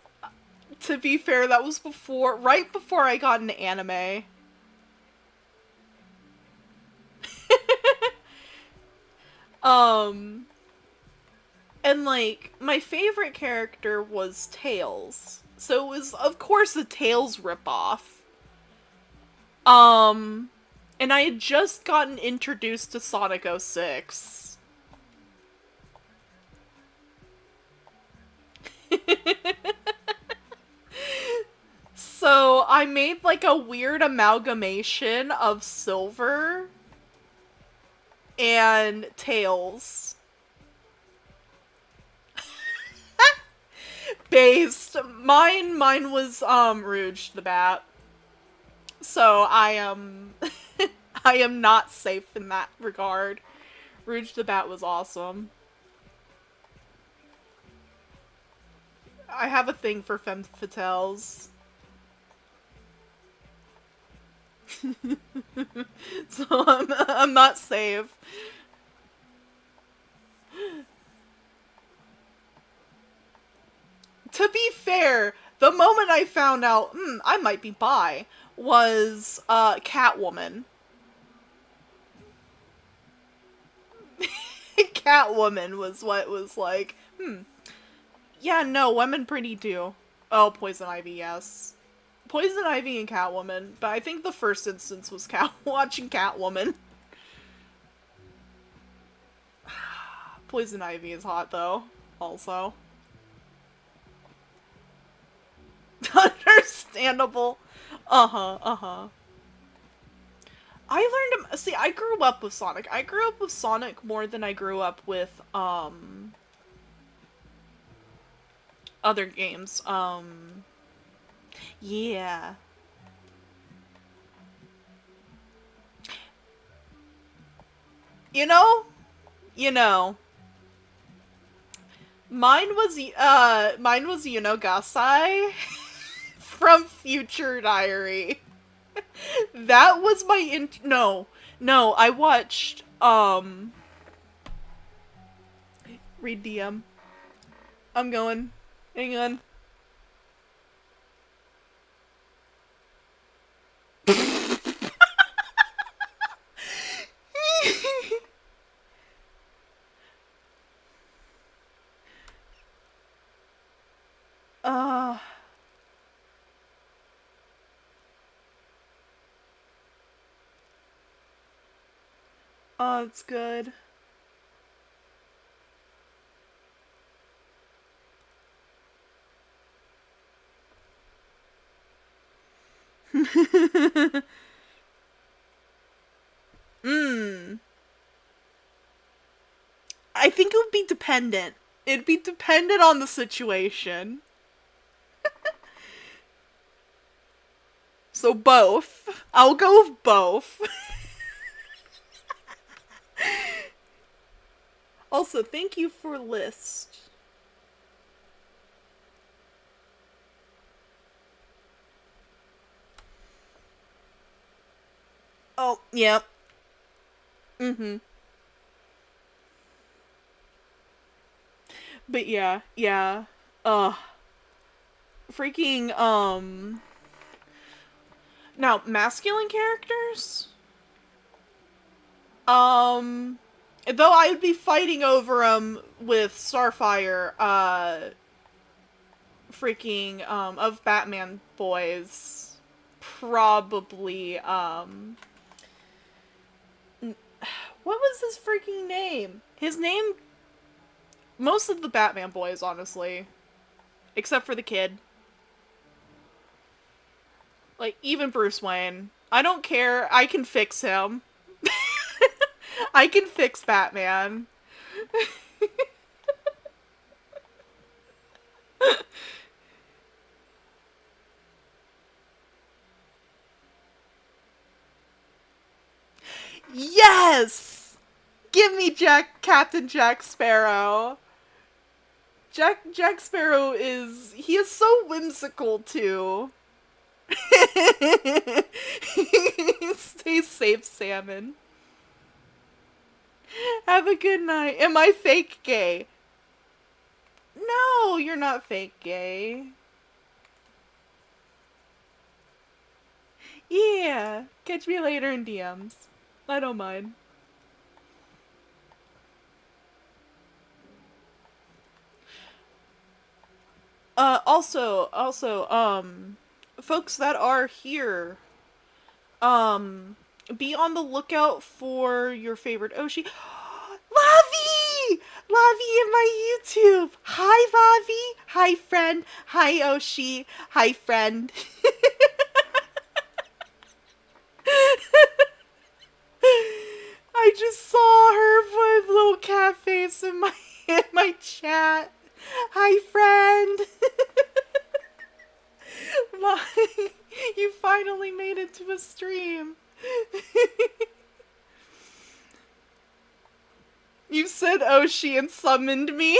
To be fair, that was right before I got into anime. And like, my favorite character was Tails. So it was, of course, a Tails ripoff. And I had just gotten introduced to Sonic 06. So I made like a weird amalgamation of Silver and Tails. Based. Mine was, Rouge the Bat. So I am, I am not safe in that regard. Rouge the Bat was awesome. I have a thing for femme fatales. So I'm not safe. To be fair, the moment I found out, I might be bi, was, Catwoman. Catwoman was what was like, yeah, no, women pretty too. Oh, Poison Ivy, yes. Poison Ivy and Catwoman, but I think the first instance was watching Catwoman. Poison Ivy is hot, though, also. Understandable. I learned to, see, I grew up with Sonic. I grew up with Sonic more than I grew up with, other games. Yeah. You know? Mine was Gasai from Future Diary. That was my no, I watched, read DM. I'm going. Hang on. Oh, it's good. I think it would be dependent. It'd be dependent on the situation. So both. I'll go with both. Also, thank you for list. Oh, yep. Mm-hmm. But yeah, yeah. Freaking, now, masculine characters? Though I would be fighting over them with Starfire, freaking, of Batman boys, probably, what was his freaking name? His name, most of the Batman boys, honestly, except for the kid. Like, even Bruce Wayne. I don't care, I can fix him. I can fix Batman. Yes! Give me Captain Jack Sparrow. Jack Sparrow he is so whimsical too. Stay safe, Salmon. Have a good night. Am I fake gay? No, you're not fake gay. Yeah, catch me later in DMs. I don't mind. Folks that are here, be on the lookout for your favorite Oshi. Lavi! Lavi in my YouTube! Hi, Lavi! Hi, friend! Hi, Oshi! Hi, friend! I just saw her with little cat face in my chat. Hi, friend! You finally made it to a stream. You said Oshi and summoned me.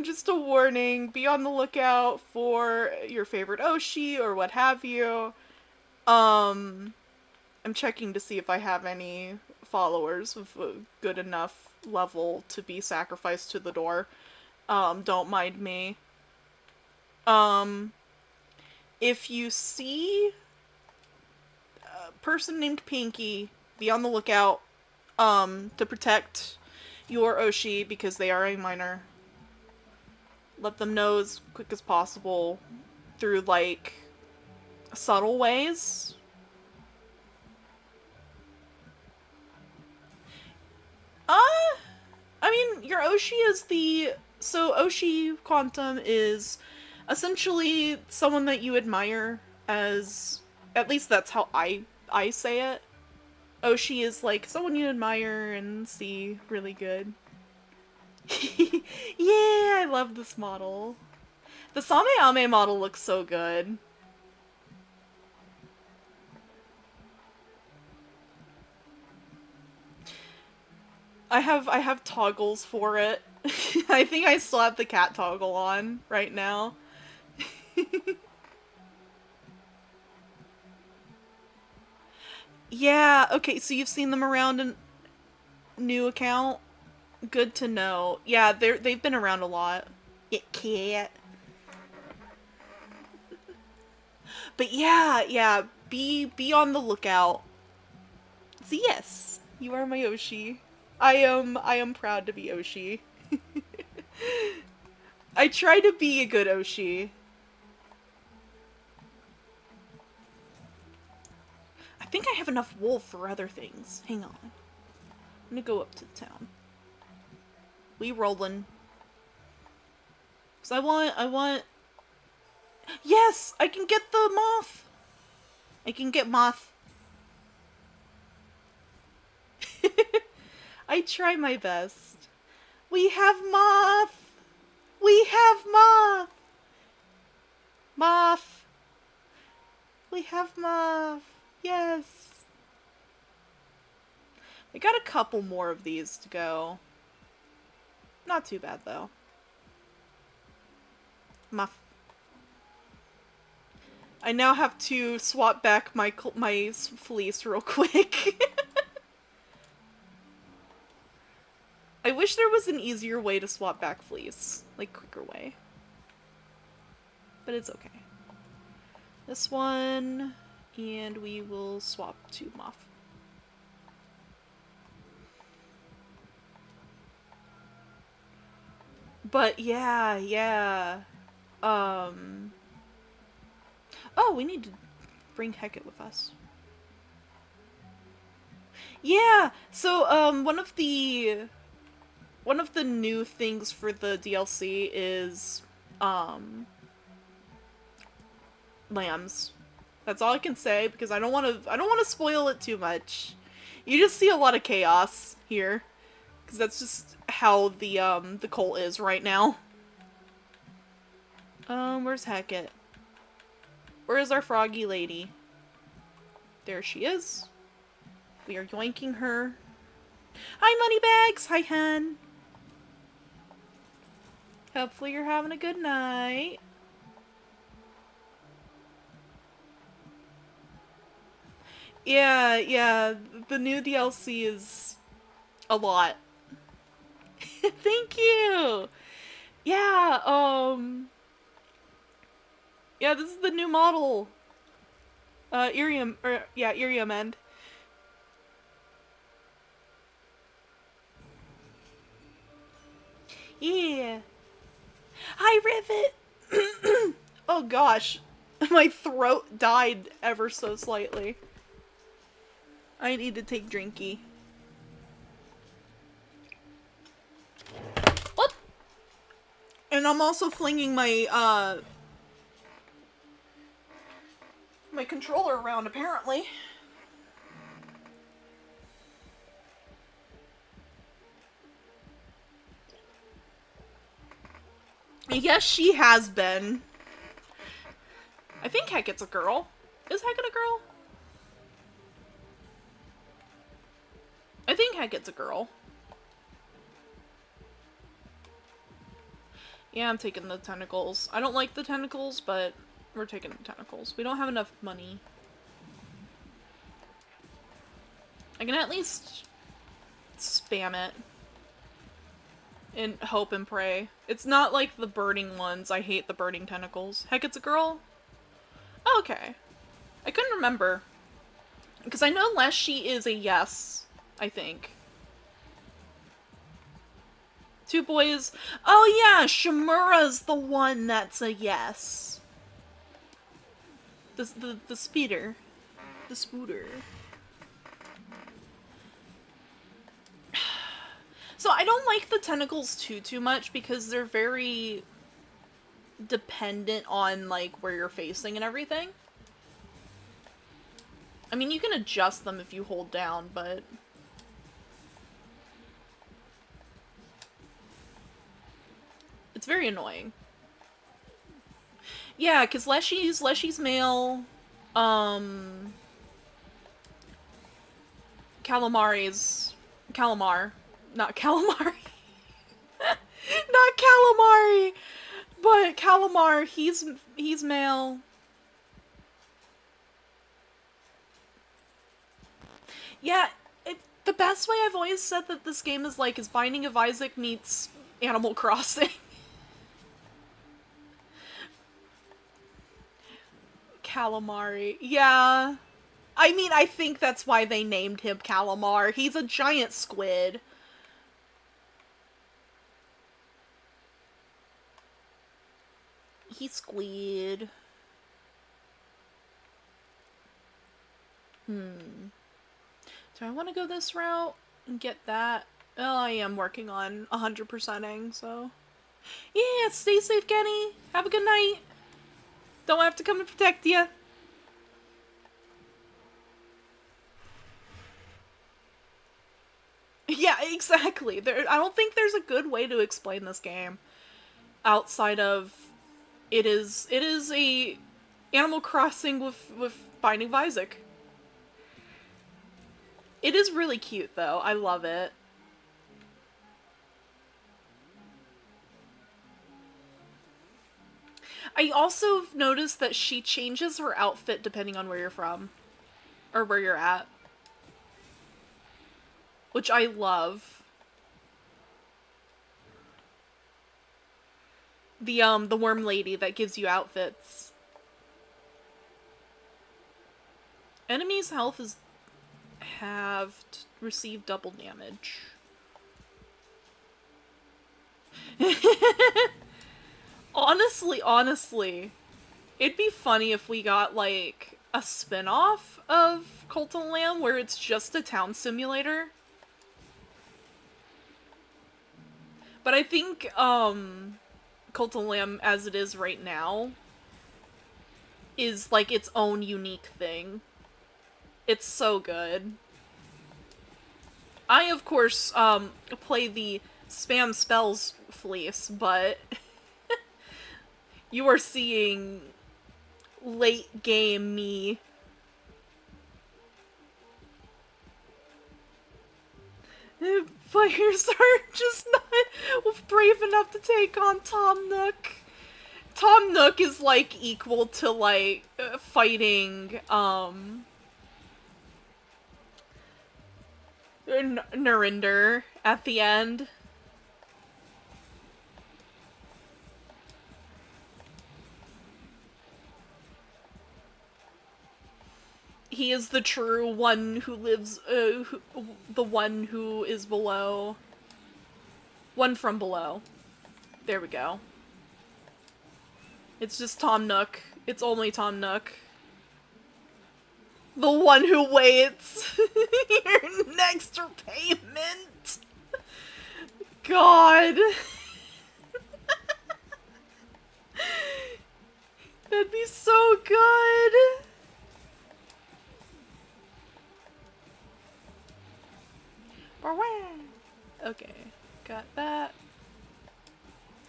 Just a warning, be on the lookout for your favorite Oshi or what have you. I'm checking to see if I have any followers with a good enough level to be sacrificed to the door. Don't mind me. If you see a person named Pinky, be on the lookout, to protect your Oshi because they are a minor. Let them know as quick as possible through, like, subtle ways. I mean, your Oshi is so Oshi Quantum is essentially someone that you admire as, at least that's how I say it. Oshi is like someone you admire and see really good. Yeah, I love this model. The Sameame model looks so good. I have toggles for it. I think I still have the cat toggle on right now. Yeah, okay, so you've seen them around a new account? Good to know. Yeah, they've been around a lot. It can't. But yeah, be on the lookout. So yes, you are my Oshi. I am proud to be Oshi. I try to be a good Oshi. I think I have enough wool for other things. Hang on. I'm gonna go up to the town. We rollin'. Cause I want... Yes! I can get the moth! I can get moth. I try my best. We have Moth! We have Moth! Moth! We have Moth! Yes! We got a couple more of these to go. Not too bad, though. Moth. I now have to swap back my fleece real quick. I wish there was an easier way to swap back fleece. Like, quicker way. But it's okay. This one, and we will swap to Moth. But yeah. Oh, we need to bring Hecate with us. Yeah, so, one of the new things for the DLC is, lambs. That's all I can say, because I don't want to spoil it too much. You just see a lot of chaos here. Because that's just how the cult is right now. Where's Hecate? Where is our froggy lady? There she is. We are yoinking her. Hi, Moneybags! Hi, hen! Hopefully you're having a good night. Yeah, the new DLC is a lot. Thank you! Yeah, yeah, this is the new model. Iriam End. Yeah. Hi, Rivet! Oh gosh. My throat died ever so slightly. I need to take drinky. Whoop! And I'm also flinging my, my controller around, apparently. Yes, she has been. I think Hecate's a girl. Is Hecate a girl? I think Hecate's a girl. Yeah, I'm taking the tentacles. I don't like the tentacles, but we're taking the tentacles. We don't have enough money. I can at least spam it. And hope and pray. It's not like the burning ones. I hate the burning tentacles. Hecate's a girl? Oh, okay. I couldn't remember. Because I know Leshy is a yes, I think. Two boys. Oh yeah, Shimura's the one that's a yes. The speeder. The spooter. So I don't like the tentacles too much because they're very dependent on like where you're facing and everything. I mean, you can adjust them if you hold down, but it's very annoying. Yeah, because Leshy's male, Calamar. Not calamari. Not calamari, but Calamar, he's male. Yeah, the best way I've always said that this game is like is Binding of Isaac meets Animal Crossing. Calamari. Yeah. I mean, I think that's why they named him Calamar. He's a giant squid. He's squid. Do I want to go this route and get that? Well, I am working on 100%ing, so. Yeah, stay safe, Kenny. Have a good night. Don't have to come and protect you. Yeah, exactly. I don't think there's a good way to explain this game outside of it is a Animal Crossing with Binding of Isaac. It is really cute though. I love it. I also noticed that she changes her outfit depending on where you're from. Or where you're at. Which I love. The worm lady that gives you outfits. Enemies' health is halved. Receive double damage. Honestly, it'd be funny if we got, like, a spin-off of Cult of the Lamb where it's just a town simulator. But I think, Cult of the Lamb, as it is right now, is, like, its own unique thing. It's so good. I, of course, play the spam spells fleece, but you are seeing late game me. Players are just not brave enough to take on Tom Nook. Tom Nook is, like, equal to, like, fighting, Narinder at the end. He is the true one who lives, the one who is below. One from below. There we go. It's just Tom Nook. It's only Tom Nook. The one who waits your next payment. God. That'd be so good. Okay, got that.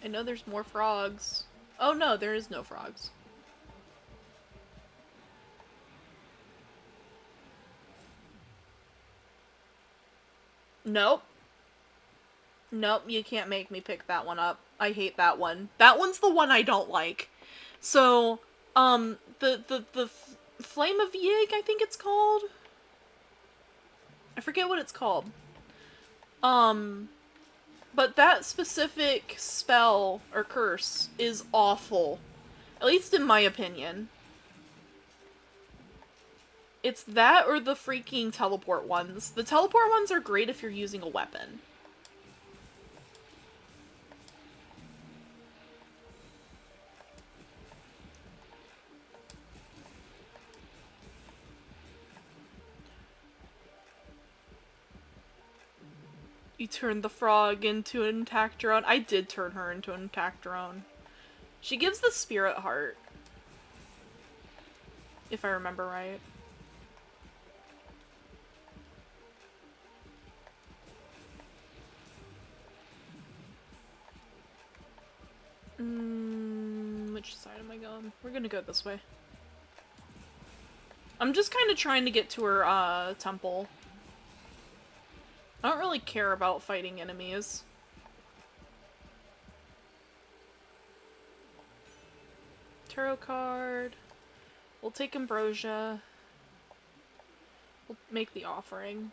I know there's more frogs. Oh no, there is no frogs. Nope. Nope, you can't make me pick that one up. I hate that one. That one's the one I don't like. So, the Flame of Yig, I think it's called? I forget what it's called. But that specific spell or curse is awful. At least in my opinion. It's that or the freaking teleport ones. The teleport ones are great if you're using a weapon. You turned the frog into an intact drone. I did turn her into an intact drone. She gives the spirit heart. If I remember right. Which side am I going? We're gonna go this way. I'm just kind of trying to get to her, temple. I don't really care about fighting enemies. Tarot card. We'll take ambrosia. We'll make the offering.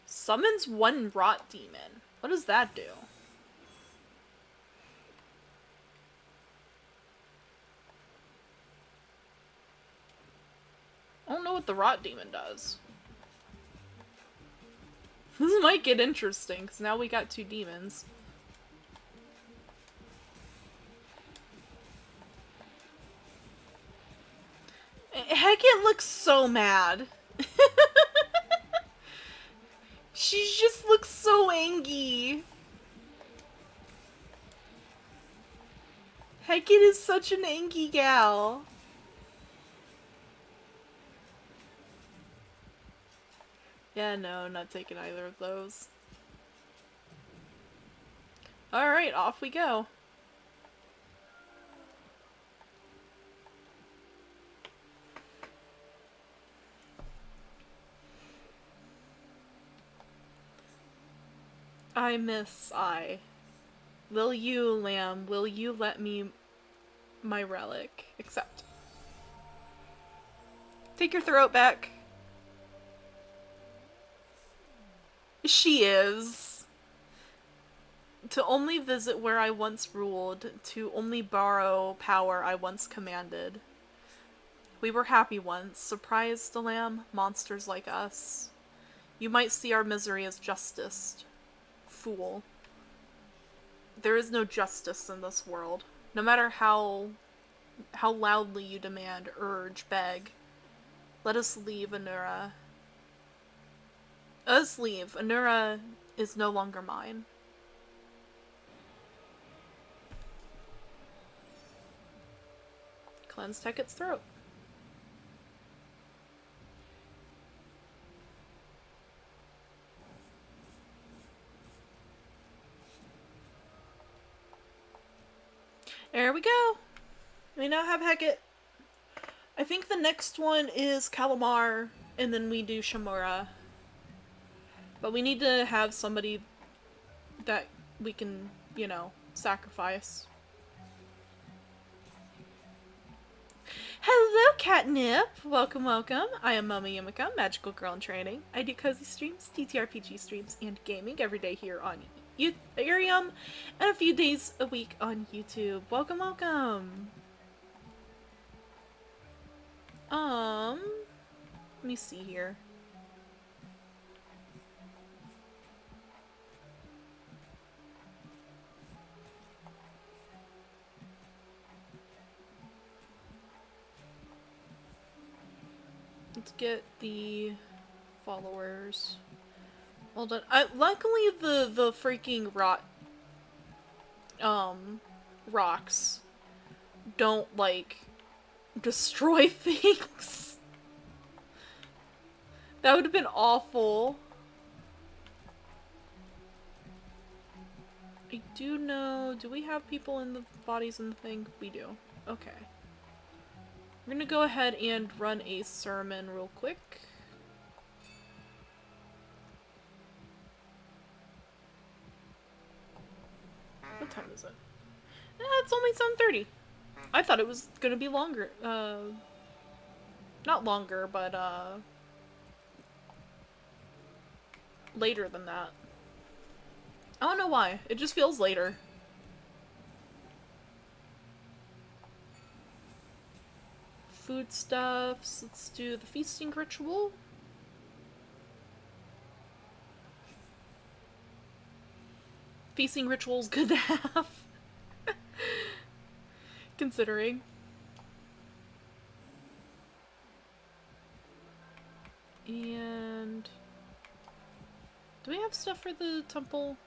Summons one rot demon. What does that do? I don't know what the rot demon does. This might get interesting, because now we got two demons. Hecate looks so mad. She just looks so angry. Hecate is such an angry gal. Yeah, no, not taking either of those. Alright, off we go. I. Will you, lamb, will you let me my relic? Accept. Take your throat back. She is. To only visit where I once ruled, to only borrow power I once commanded. We were happy once, surprised the lamb, monsters like us. You might see our misery as justice. Fool. There is no justice in this world. No matter how loudly you demand, urge, beg. Let us leave, Anura. Us leave. Anura is no longer mine. Cleanse Teket's throat. There we go. We now have Hecate. I think the next one is Calamar, and then we do Shamura. But we need to have somebody that we can, you know, sacrifice. Hello, Catnip! Welcome, welcome. I am Momo Yumeko, magical girl in training. I do cozy streams, TTRPG streams, and gaming every day here on Iriam, and a few days a week on YouTube. Welcome, welcome! Let me see here. Let's get the followers. Hold on. Luckily the freaking rocks don't, like, destroy things. That would have been awful. I do know... Do we have people in the bodies in the thing? We do. Okay. We're gonna go ahead and run a sermon real quick. What time is it? It's only 7:30. I thought it was gonna be longer. Not longer, but later than that. I don't know why. It just feels later. Foodstuffs. Let's do the feasting ritual. Feasting ritual's good to have. Considering. And... do we have stuff for the temple?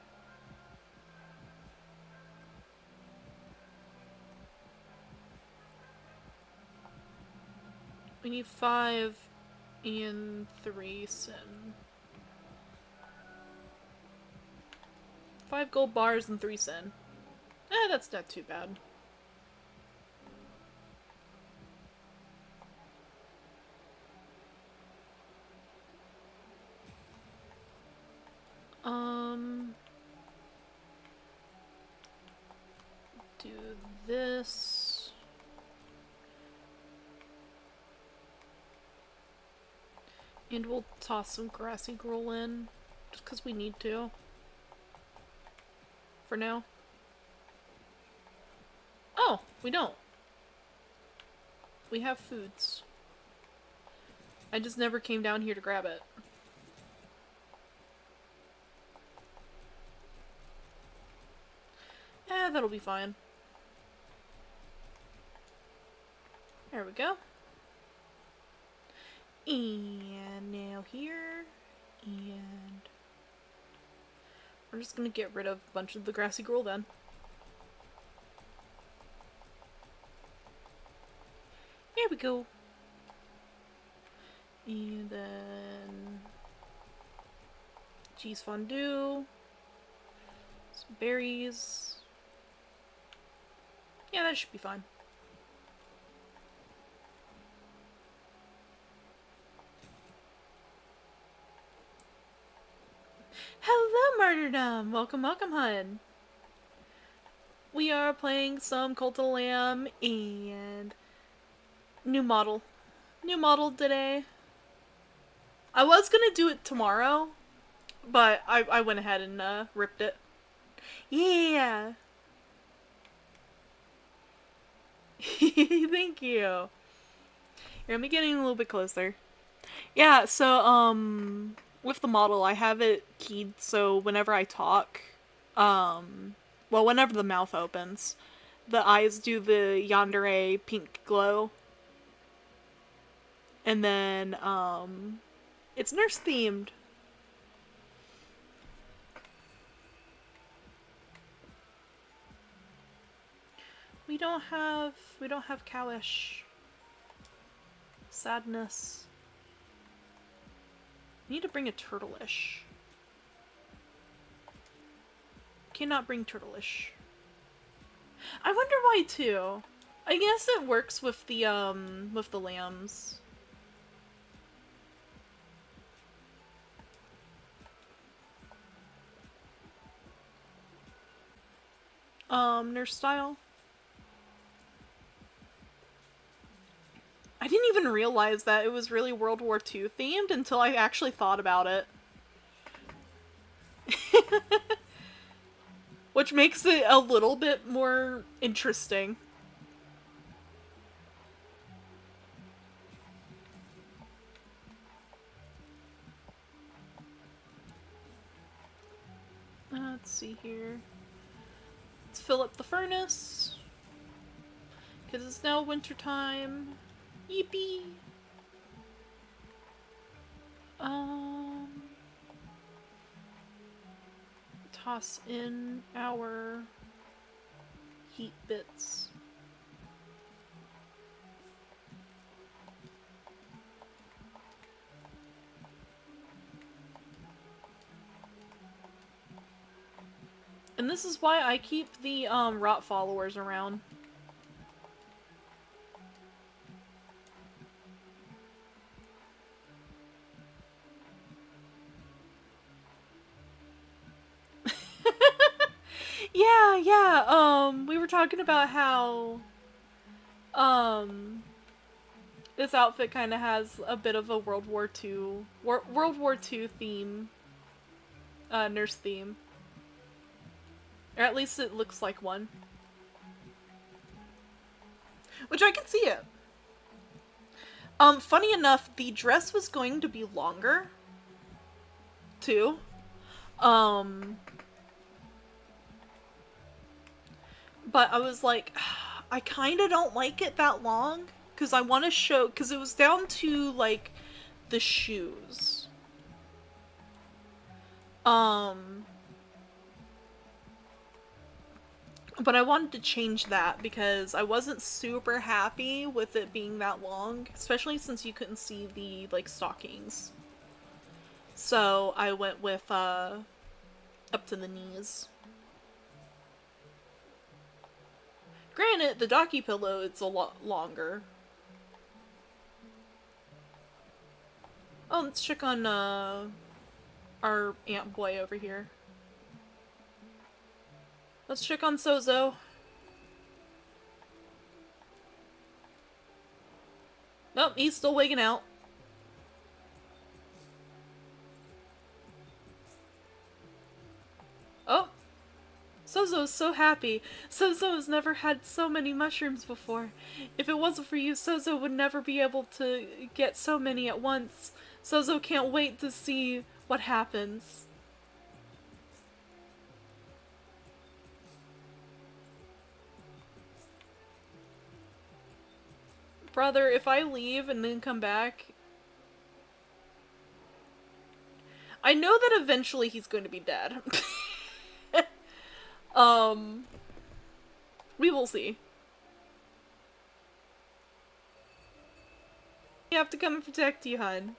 We need 5 and 3 sin. 5 gold bars and 3 sin. That's not too bad. Do this. And we'll toss some grassy gruel in, just because we need to. For now. Oh, we don't. We have foods. I just never came down here to grab it. That'll be fine. There we go. And now here, and we're just gonna get rid of a bunch of the grassy gruel then. There we go. And then cheese fondue, some berries. Yeah, that should be fine. Hello, Martyrdom! Welcome, welcome, hun. We are playing some Cult of the Lamb and new model. New model today. I was gonna do it tomorrow, but I went ahead and ripped it. Yeah! Thank you. Here, let me get in a little bit closer. Yeah, so, with the model, I have it keyed so whenever I talk, well, whenever the mouth opens, the eyes do the yandere pink glow. And then, it's nurse themed. We don't have cowish. Sadness. Need to bring a turtleish. Cannot bring turtleish. I wonder why too. I guess it works with the lambs. Nurse style. I didn't even realize that it was really World War II themed until I actually thought about it. Which makes it a little bit more interesting. Let's see here. Let's fill up the furnace. Because it's now winter time. Yippee! Toss in our heat bits. And this is why I keep the rot followers around. Yeah, we were talking about how, this outfit kind of has a bit of a World War II theme, nurse theme. Or at least it looks like one. Which I can see it. Funny enough, the dress was going to be longer, too. But I was like, I kind of don't like it that long, because I want to show, because it was down to, like, the shoes. But I wanted to change that because I wasn't super happy with it being that long, especially since you couldn't see the, like, stockings. So I went with, up to the knees. Granted, the docky pillow, it's a lot longer. Oh, let's check on, our ant boy over here. Let's check on Sozo. Nope, he's still wigging out. Oh! Sozo's so happy. Sozo has never had so many mushrooms before. If it wasn't for you, Sozo would never be able to get so many at once. Sozo can't wait to see what happens. Brother, if I leave and then come back... I know that eventually he's going to be dead. We will see. You have to come and protect you, hun.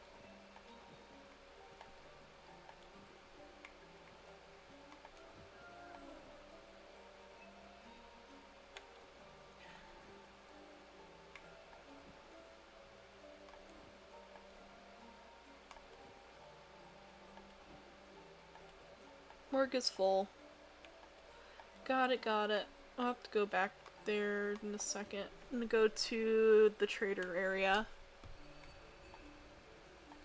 Org is full. Got it, got it. I'll have to go back there in a second. I'm gonna go to the trader area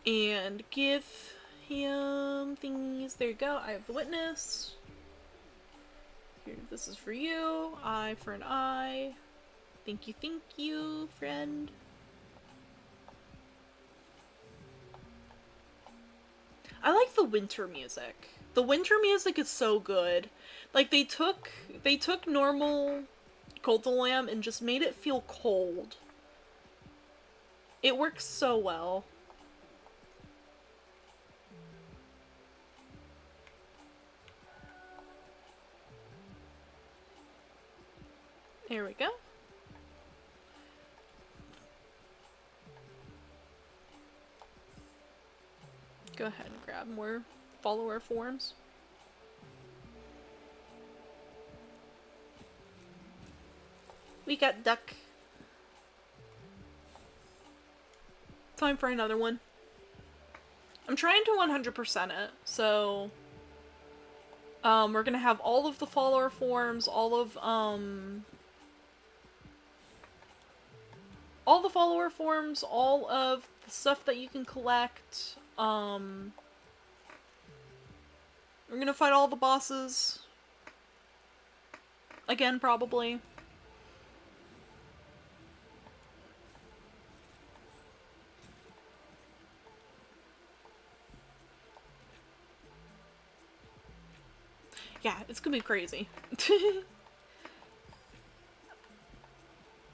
and give him things. There you go. I have the witness. Here, this is for you. Eye for an eye. Thank you, friend. I like the winter music. The winter music is so good. Like they took normal Cult of Lamb and just made it feel cold. It works so well. There we go. Go ahead and grab more follower forms. We got duck. Time for another one. I'm trying to 100% it, so we're gonna have all of the follower forms, all the follower forms, all of the stuff that you can collect. We're gonna fight all the bosses. Again, probably. Yeah, it's gonna be crazy.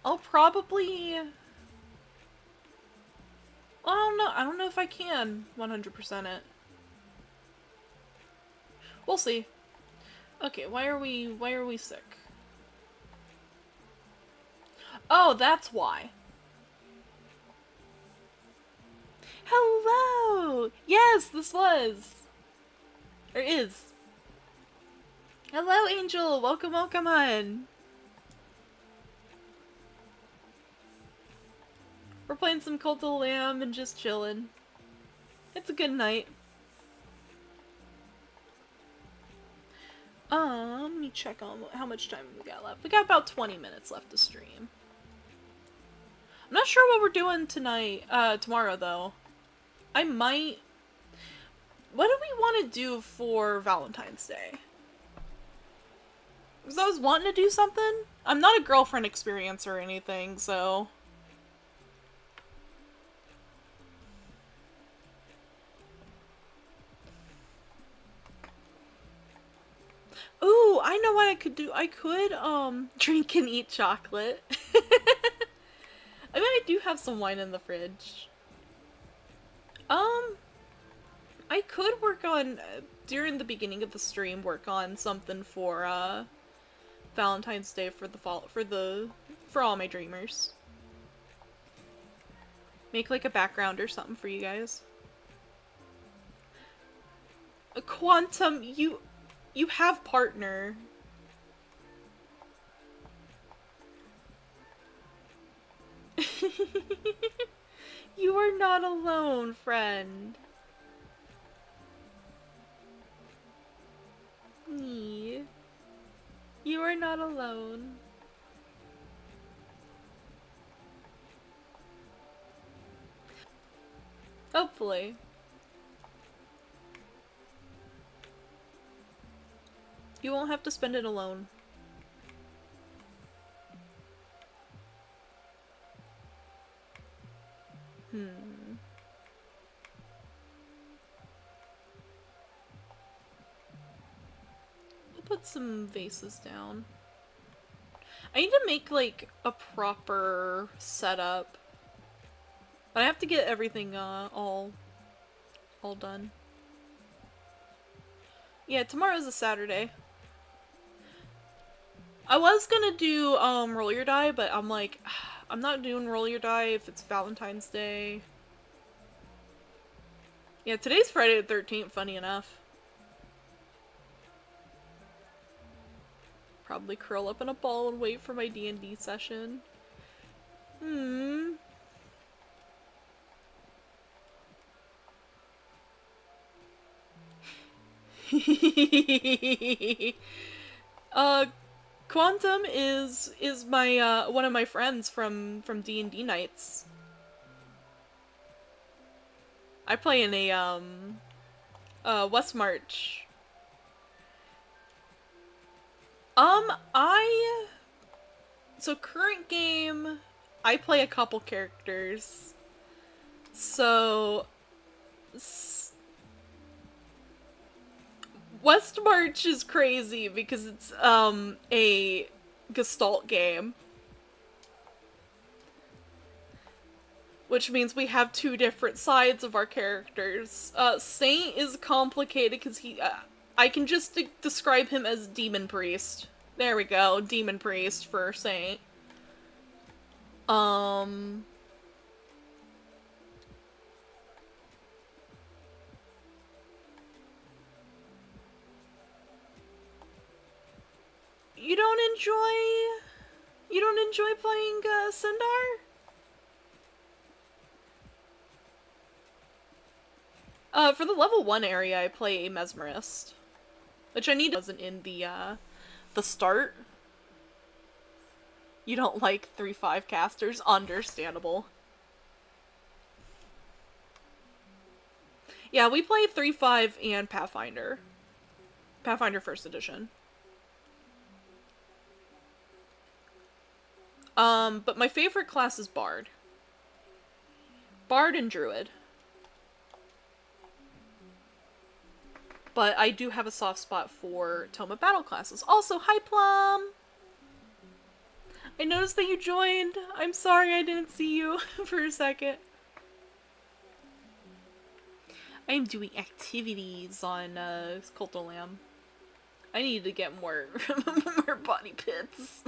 I'll probably... I don't know if I can 100% it. We'll see. Okay, why are we sick? Oh, that's why. Hello! Yes, this was. Or is. Hello, Angel! Welcome, welcome on! We're playing some Cult of Lamb and just chilling. It's a good night. Let me check on how much time we got left. We got about 20 minutes left to stream. I'm not sure what we're doing tonight, tomorrow though. I might... What do we want to do for Valentine's Day? Because I was wanting to do something. I'm not a girlfriend experience or anything, so... Ooh, I know what I could do. I could, drink and eat chocolate. I mean, I do have some wine in the fridge. I could work on, during the beginning of the stream, work on something for, Valentine's Day for all my dreamers. Make, like, a background or something for you guys. Quantum, you have partner. You are not alone, friend. Nee. You are not alone. Hopefully. You won't have to spend it alone. We'll put some vases down. I need to make, like, a proper setup. But I have to get everything, all done. Yeah, tomorrow's a Saturday. I was gonna do, roll your die, but I'm like, I'm not doing roll your die if it's Valentine's Day. Yeah, today's Friday the 13th, funny enough. Probably curl up in a ball and wait for my D&D session. Quantum is my one of my friends from D&D nights. I play in a West March. So current game, I play a couple characters. So West March is crazy because it's a Gestalt game. Which means we have two different sides of our characters. Saint is complicated because I can just describe him as Demon Priest. There we go, Demon Priest for Saint. You don't enjoy playing Sindar? For the level 1 area, I play a Mesmerist. Which I need wasn't in the start. You don't like 3-5 casters? Understandable. Yeah, we play 3-5 and Pathfinder. Pathfinder 1st edition. But my favorite class is Bard. Bard and Druid. But I do have a soft spot for Tome of Battle classes. Also, hi Plum! I noticed that you joined. I'm sorry I didn't see you for a second. I'm doing activities on Cult of Lamb. I need to get more more body pits.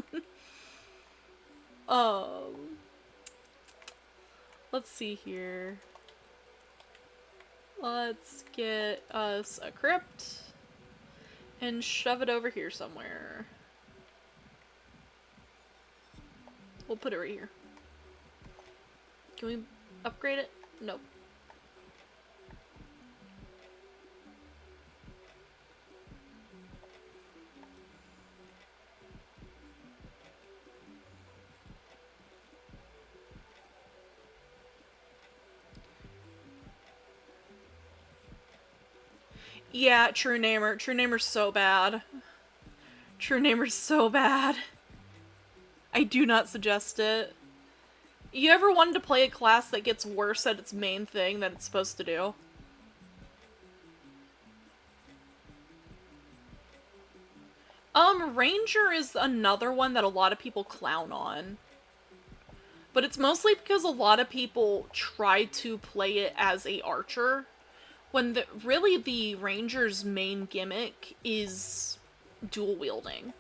Let's see here. Let's get us a crypt and shove it over here somewhere. We'll put it right here. Can we upgrade it? Nope. Yeah, True Namer. True Namer's so bad. True Namer's so bad. I do not suggest it. You ever wanted to play a class that gets worse at its main thing that it's supposed to do? Ranger is another one that a lot of people clown on. But it's mostly because a lot of people try to play it as a archer. When really the Ranger's main gimmick is dual wielding.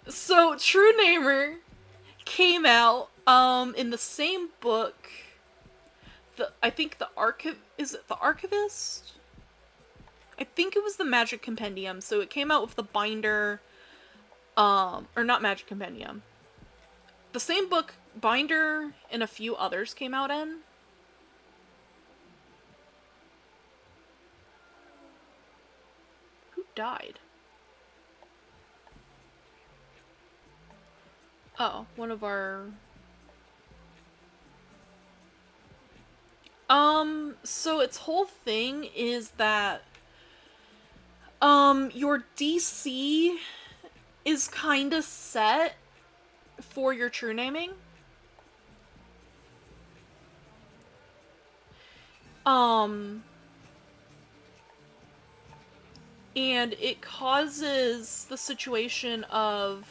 So True Namer came out in the same book. I think the is it the Archivist? I think it was the Magic Compendium. So it came out with the binder, or not Magic Compendium. The same book, binder, and a few others came out in. Who died? Oh, one of our... So its whole thing is that, your DC is kinda set for your true naming. And it causes the situation of,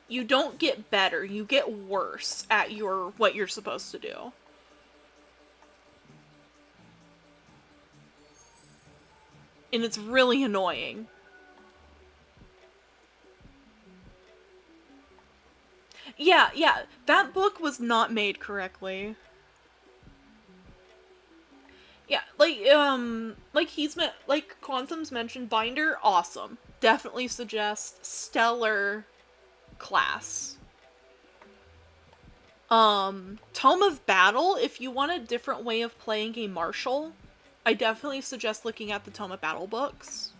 you don't get better, you get worse at what you're supposed to do. And it's really annoying. Yeah, that book was not made correctly. Yeah, like Quantum's mentioned, binder, awesome. Definitely suggest stellar class. Tome of Battle, if you want a different way of playing a martial, I definitely suggest looking at the Tome of Battle books.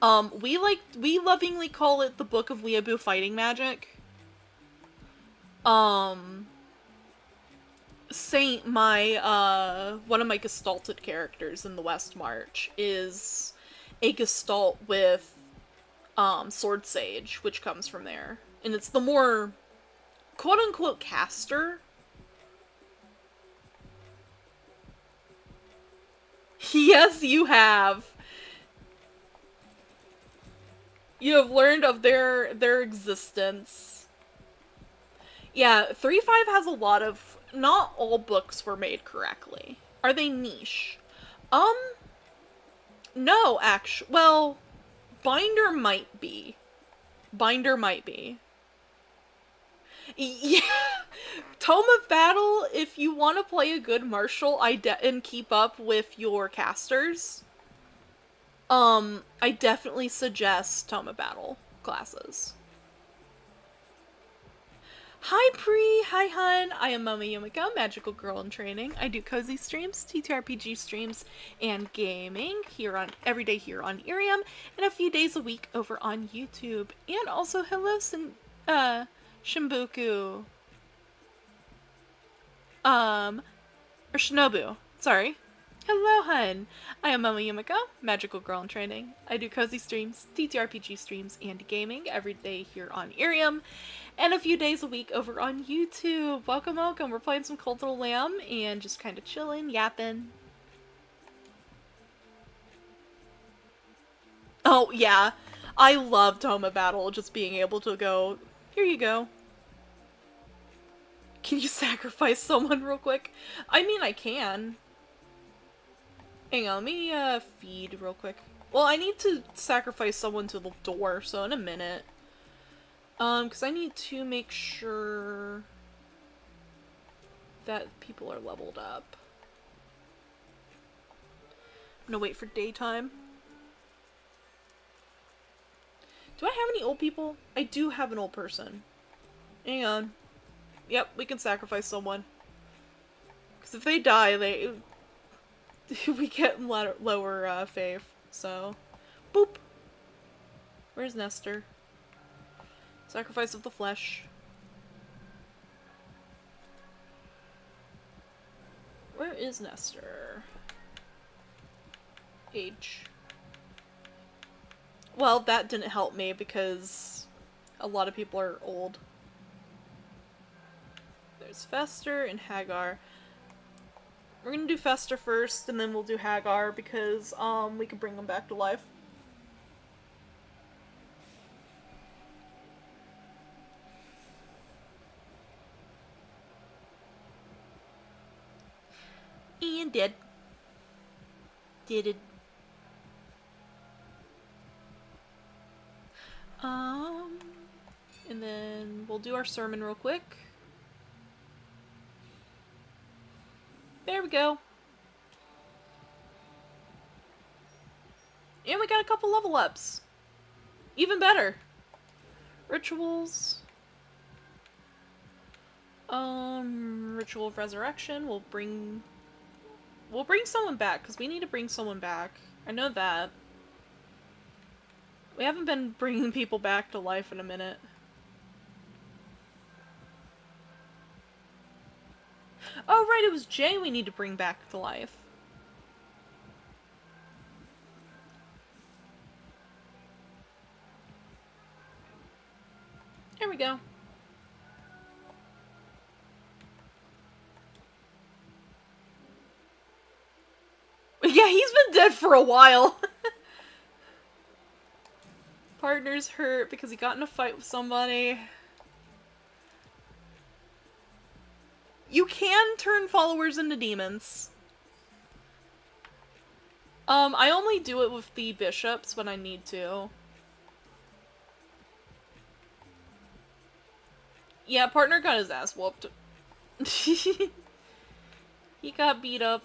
We lovingly call it the Book of Weeaboo Fighting Magic. Saint, one of my gestalted characters in the West March, is a gestalt with, Sword Sage, which comes from there. And it's the more, quote-unquote, caster. Yes, you have. You have learned of their existence. Yeah, 3.5 has a lot of... Not all books were made correctly. Are they niche? No, actually. Well, Binder might be. Binder might be. Yeah. Tome of Battle, if you want to play a good martial and keep up with your casters, I definitely suggest Tome of Battle classes. Hi Pri, hi hun, I am Momo Yumeko, magical girl in training. I do cozy streams, TTRPG streams, and gaming every day here on Iriam, and a few days a week over on YouTube. And also hello Shimbuku. Or Shinobu, sorry. Hello, hun. I am Momo Yumeko, magical girl in training. I do cozy streams, TTRPG streams, and gaming every day here on Iriam, and a few days a week over on YouTube. Welcome, welcome. We're playing some Cold Little Lamb and just kind of chilling, yapping. Oh, yeah. I love Tome of Battle, just being able to go, here you go. Can you sacrifice someone real quick? I mean, I can. Hang on, let me feed real quick. Well, I need to sacrifice someone to the door, so in a minute. Because I need to make sure that people are leveled up. I'm gonna wait for daytime. Do I have any old people? I do have an old person. Hang on. Yep, we can sacrifice someone. Because if they die, we get lower fave. So, boop. Where's Nestor? Sacrifice of the flesh. Where is Nestor? Age. Well, that didn't help me because a lot of people are old. There's Fester and Hagar. We're gonna do Fester first, and then we'll do Hagar because, we can bring them back to life. And dead. Did it. And then we'll do our sermon real quick. There we go. And we got a couple level ups. Even better. Rituals. Ritual of Resurrection. We'll bring someone back, because we need to bring someone back. I know that. We haven't been bringing people back to life in a minute. Oh, right, it was Jay we need to bring back to life. There we go. Yeah, he's been dead for a while. Partner's hurt because he got in a fight with somebody. You can turn followers into demons. I only do it with the bishops when I need to. Yeah, partner got his ass whooped. He got beat up.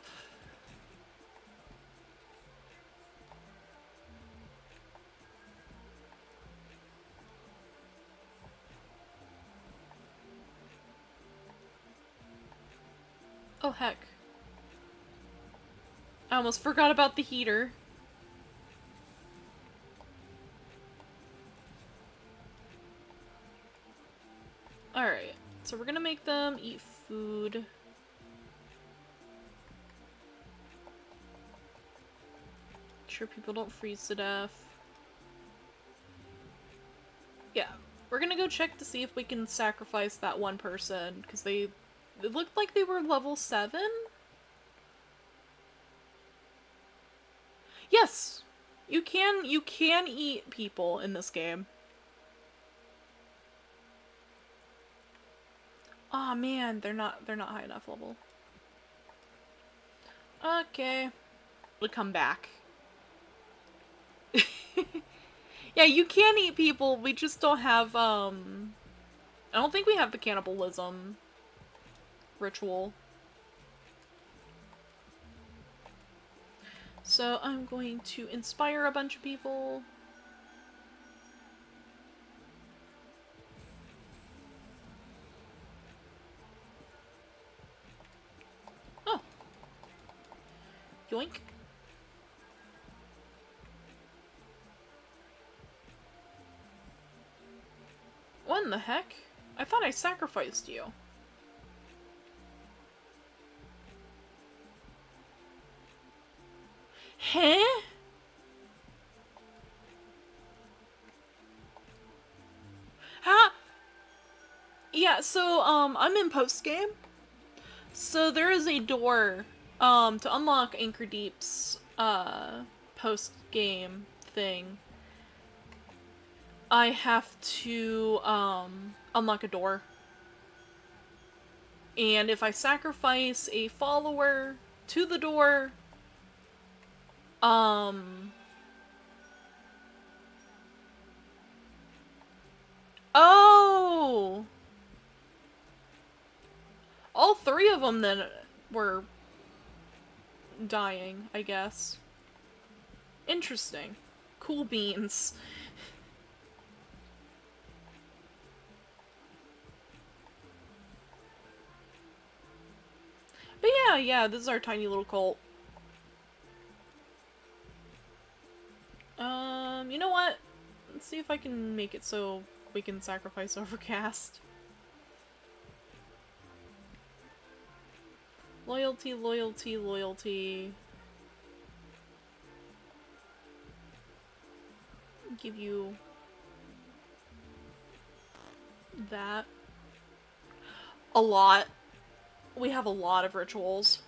Oh, heck. I almost forgot about the heater. Alright, so we're gonna make them eat food. Make sure people don't freeze to death. Yeah, we're gonna go check to see if we can sacrifice that one person, because it looked like they were level 7? Yes! You can eat people in this game. Aw, man, they're not high enough level. Okay. We'll come back. Yeah, you can eat people, we just don't have, I don't think we have the cannibalism ritual. So I'm going to inspire a bunch of people. Oh. Yoink. What in the heck? I thought I sacrificed you. Huh? Huh? Yeah, so, I'm in post-game. So there is a door, to unlock Anchor Deep's, post-game thing. I have to, unlock a door. And if I sacrifice a follower to the door, oh! All 3 of them then were dying, I guess. Interesting. Cool beans. But yeah, this is our tiny little cult. You know what? Let's see if I can make it so we can sacrifice Overcast. Loyalty, loyalty, loyalty. Give you that. A lot. We have a lot of rituals.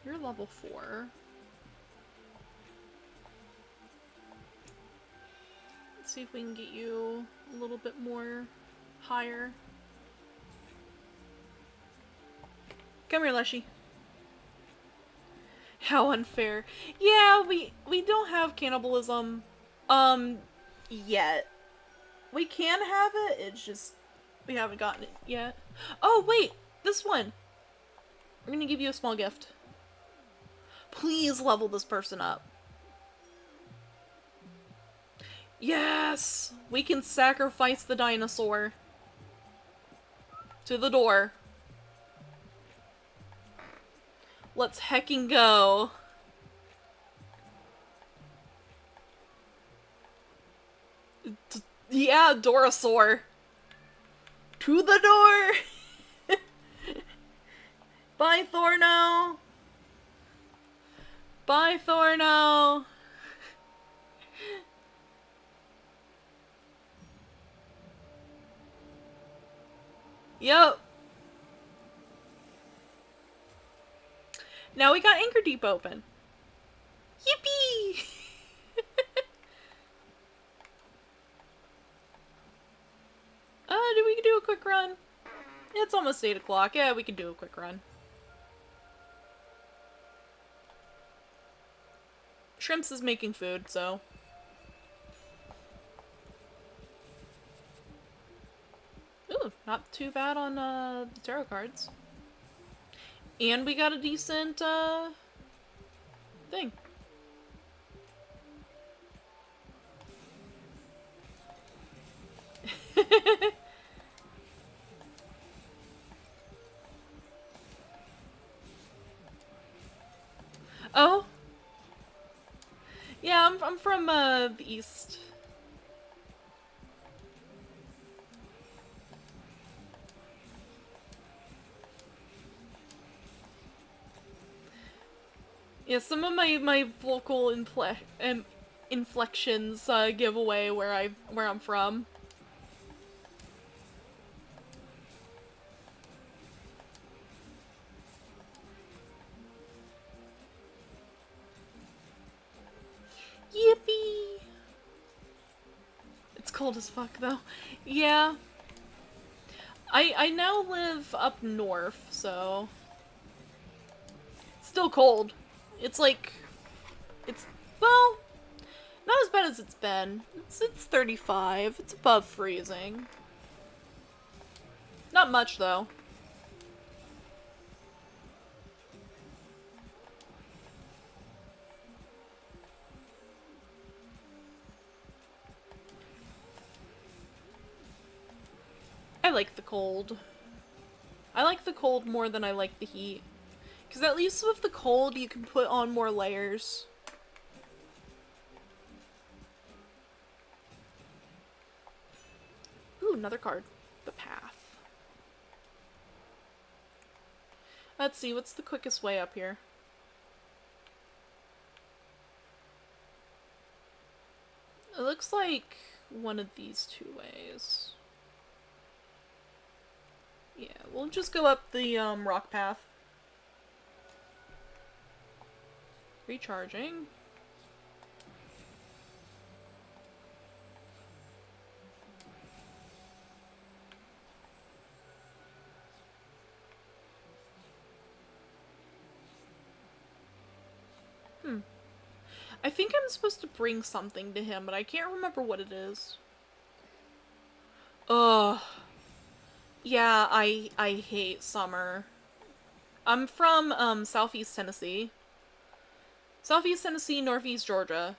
You're level 4. Let's see if we can get you a little bit more higher. Come here, Leshy. How unfair. Yeah, we don't have cannibalism, yet. We can have it, it's just, we haven't gotten it yet. Oh, wait! This one! We're gonna give you a small gift. Please level this person up. Yes! We can sacrifice the dinosaur to the door. Let's heckin' go. Yeah, Dorosaur. To the door! Bye, Thorno! Bye, Thorno! Yep. Now we got Anchor Deep open. Yippee! Do we do a quick run? It's almost 8 o'clock. Yeah, we can do a quick run. Shrimps is making food, so. Ooh, not too bad on, the tarot cards. And we got a decent, thing. Oh? Yeah, I'm from, the east. Yeah, some of my vocal inflections, give away where I'm from. Yippee! It's cold as fuck, though. Yeah. I now live up north, so... It's still cold. It's like... It's... Well... Not as bad as it's been. It's 35. It's above freezing. Not much, though. I like the cold. I like the cold more than I like the heat. Because at least with the cold, you can put on more layers. Ooh, another card. The Path. Let's see, what's the quickest way up here? It looks like one of these two ways. Yeah, we'll just go up the, rock path. Recharging. I think I'm supposed to bring something to him, but I can't remember what it is. Ugh. Yeah, I hate summer. I'm from, Southeast Tennessee. Southeast Tennessee, Northeast Georgia.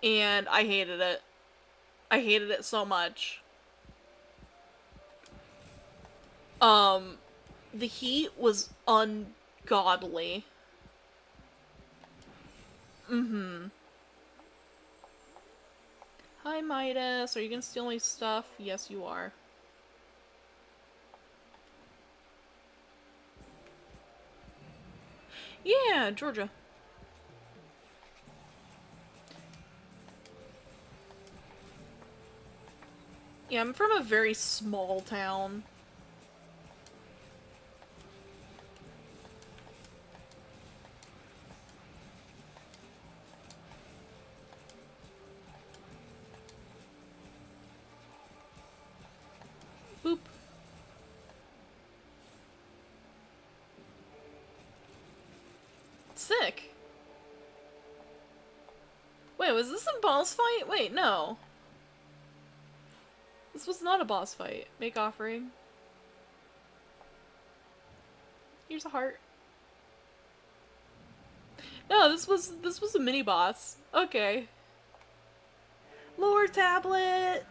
And I hated it. I hated it so much. The heat was ungodly. Hi, Midas. Are you gonna steal my stuff? Yes, you are. Yeah, Georgia. Yeah, I'm from a very small town. Boop. Sick. Wait, was this a boss fight? Wait, no. This was not a boss fight. Make offering. Here's a heart. No, this was a mini boss. Okay. Lore tablet.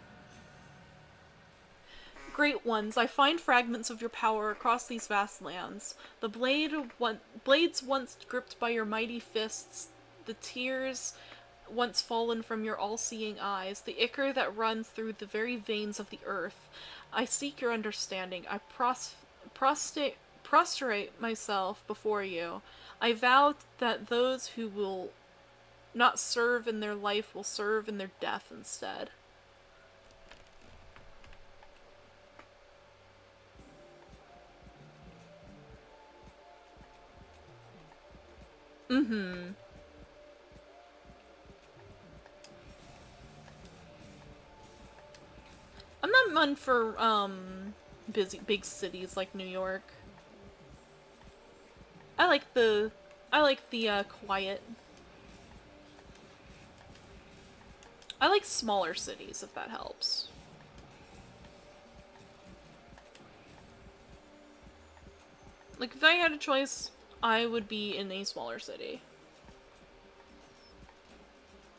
Great ones, I find fragments of your power across these vast lands. The blades once gripped by your mighty fists, the tears once fallen from your all-seeing eyes, the ichor that runs through the very veins of the earth. I seek your understanding. I prostrate myself before you. I vow that those who will not serve in their life will serve in their death instead. I'm not one for, big cities like New York. I like the, quiet. I like smaller cities, if that helps. Like, if I had a choice, I would be in a smaller city.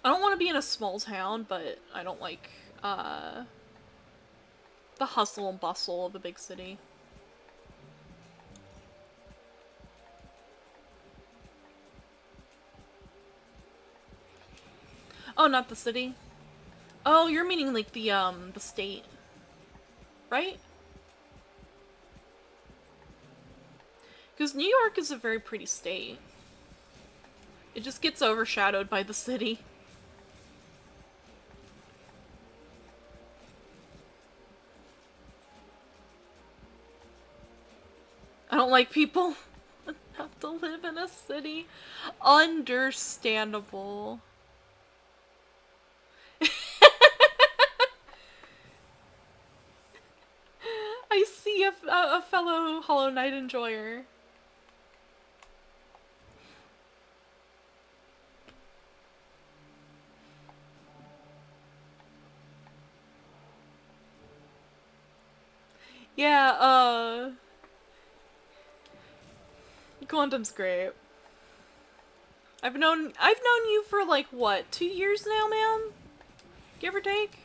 I don't want to be in a small town, but I don't like, the hustle and bustle of the big city. Oh, not the city? Oh, you're meaning like the state. Right? Because New York is a very pretty state. It just gets overshadowed by the city. I don't like people that have to live in a city. Understandable. I see a fellow Hollow Knight enjoyer. Yeah, Quantum's great. I've known you for like what, 2 years now, man? Give or take?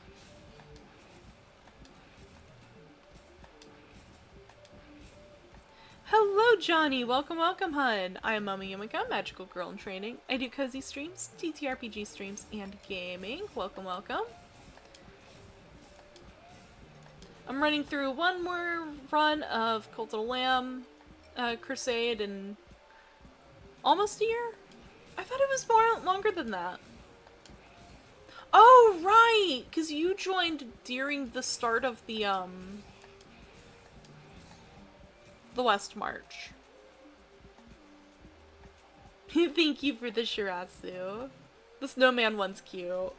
Hello, Johnny! Welcome, welcome, hun! I am Momo Yumeko, magical girl in training. I do cozy streams, TTRPG streams, and gaming. Welcome, welcome. I'm running through one more run of Cult of the Lamb Crusade in almost a year? I thought it was longer than that. Oh, right! Because you joined during the start of the West March. Thank you for the shiratsu. The snowman one's cute.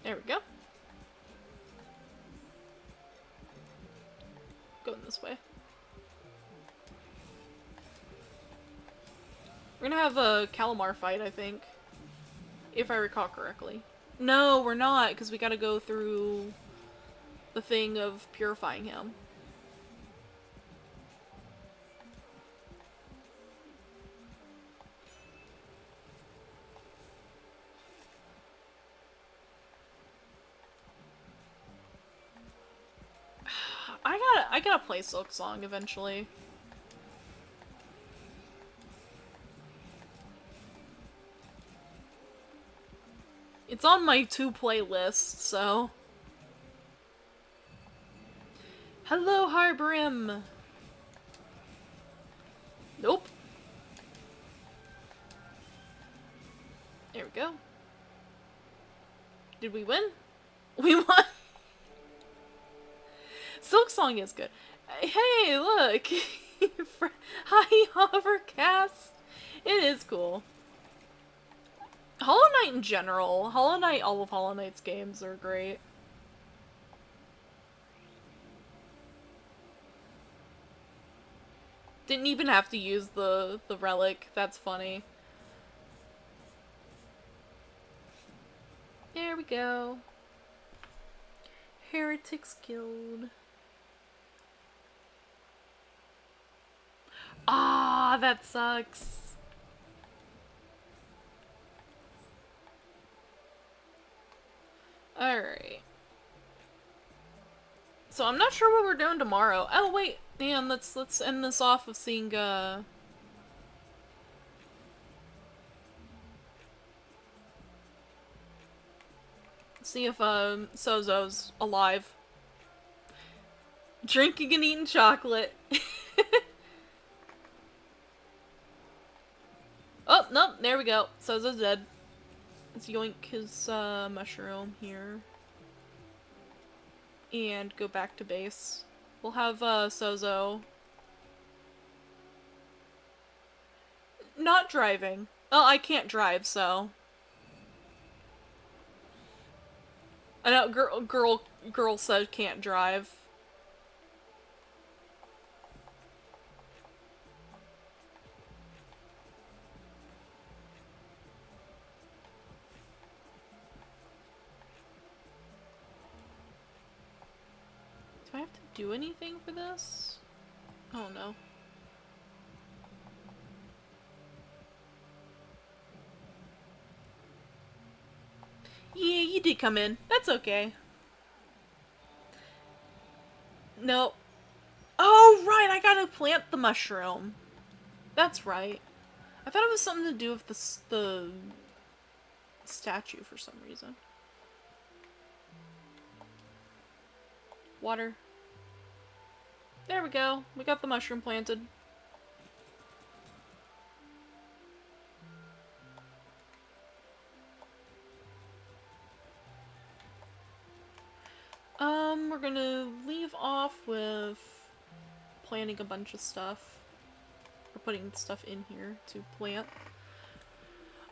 There we go. Going this way. We're gonna have a Calamar fight, I think. If I recall correctly. No, we're not, because we gotta go through the thing of purifying him. I gotta play Silk Song eventually. It's on my to-play list, so... Hello, Iriam! Nope. There we go. Did we win? We won! Silk Song is good. Hey, look! Hi, Hovercast! It is cool. Hollow Knight in general. Hollow Knight, all of Hollow Knight's games are great. Didn't even have to use the relic. That's funny. There we go. Heretics Guild. Ah, that sucks. Alright. So I'm not sure what we're doing tomorrow. Oh wait, man, let's end this off with seeing see if Sozo's alive. Drinking and eating chocolate. Oh, nope, there we go. Sozo's dead. Let's yoink his mushroom here. And go back to base. We'll have Sozo not driving. Oh, I can't drive, so. I know girl said can't drive. I have to do anything for this? Oh no. Yeah, you did come in. That's okay. No. Oh, right, I gotta plant the mushroom. That's right. I thought it was something to do with the statue for some reason. Water. There we go. We got the mushroom planted. We're gonna leave off with planting a bunch of stuff. Or putting stuff in here to plant.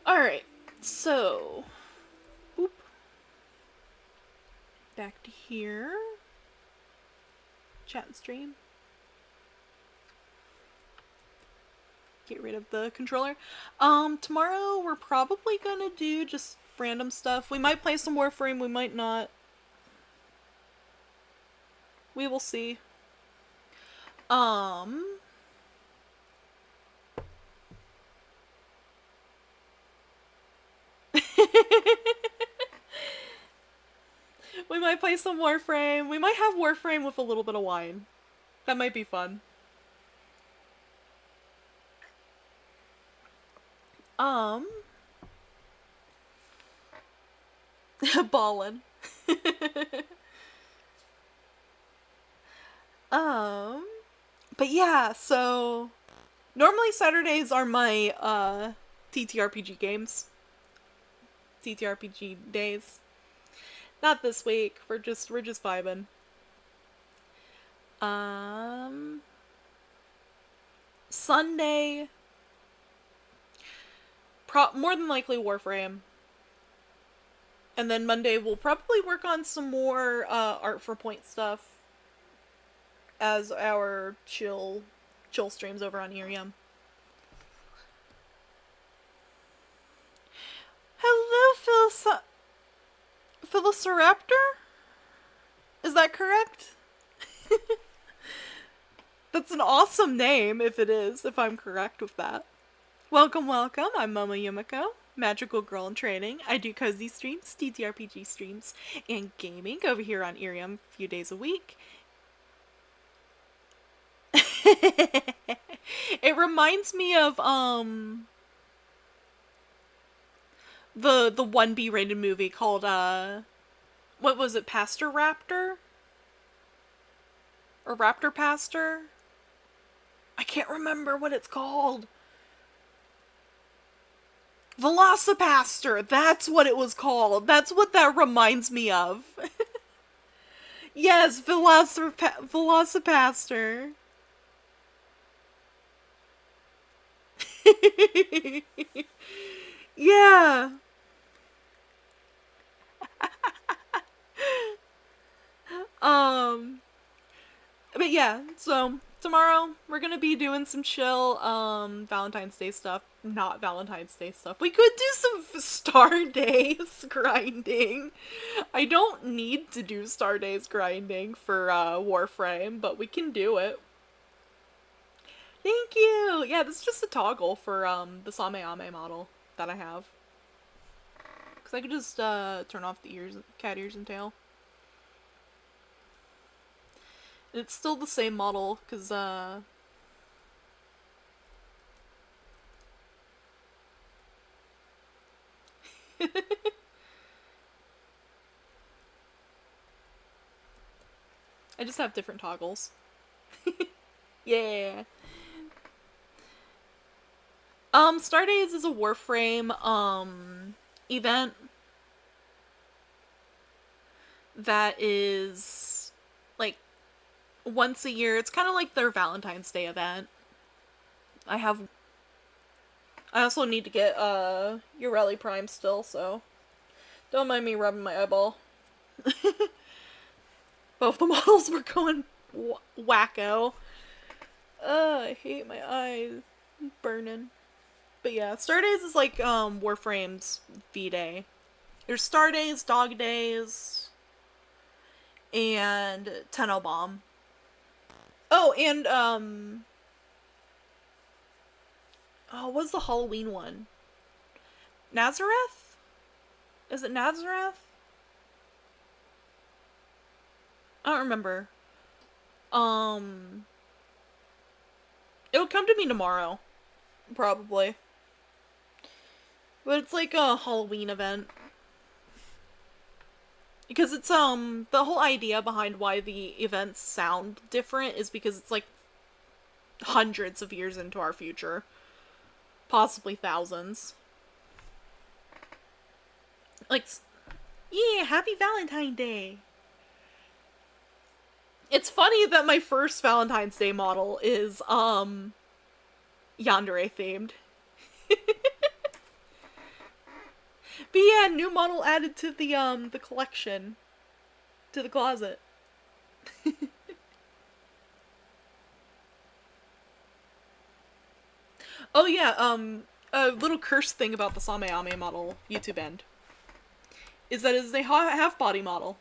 Alright, so... Boop. Back to here. Chat and stream. Get rid of the controller. Tomorrow we're probably gonna do just random stuff. We might play some Warframe, we might not. We will see. We might play some Warframe. We might have Warframe with a little bit of wine. That might be fun. Ballin'. But yeah, so normally Saturdays are my TTRPG games. TTRPG days. Not this week. We're just vibing. Sunday, more than likely Warframe. And then Monday we'll probably work on some more Art for Point stuff as our chill streams over on Iriam. Hello, Philosiraptor? Is that correct? That's an awesome name, if it is, if I'm correct with that. Welcome, welcome. I'm Momo Yumeko, magical girl in training. I do cozy streams, TTRPG streams, and gaming over here on Iriam a few days a week. It reminds me of the 1B rated movie called what was it, Pastor Raptor? Or Raptor Pastor? I can't remember what it's called. Velocipaster! That's what it was called. That's what that reminds me of. Yes, Velocipaster. Yeah. But yeah, so tomorrow we're gonna be doing some chill Valentine's Day stuff. Not Valentine's Day stuff. We could do some Star Days grinding. I don't need to do Star Days grinding for Warframe, but we can do it. Thank you! Yeah, this is just a toggle for the Sameame model that I have. Because I could just turn off the ears, cat ears and tail. And it's still the same model, because I just have different toggles. Yeah. Stardays is a Warframe, event that is, like, once a year. It's kind of like their Valentine's Day event. I also need to get, Ureli Prime still, so don't mind me rubbing my eyeball. Both the models were going wacko. I hate my eyes burning. But yeah, Star Days is like Warframe's Vday. There's Star Days, Dog Days, and Tenno Bomb. Oh, and oh, what's the Halloween one? Nazareth? Is it Nazareth? I don't remember. It'll come to me tomorrow, probably. But it's like a Halloween event. Because it's, the whole idea behind why the events sound different is because it's, like, hundreds of years into our future. Possibly thousands. Like, yeah, happy Valentine's Day! It's funny that my first Valentine's Day model is, yandere themed. But yeah, new model added to the collection. To the closet. Oh yeah, a little curse thing about the Sameame model YouTube end is that it is a half body model.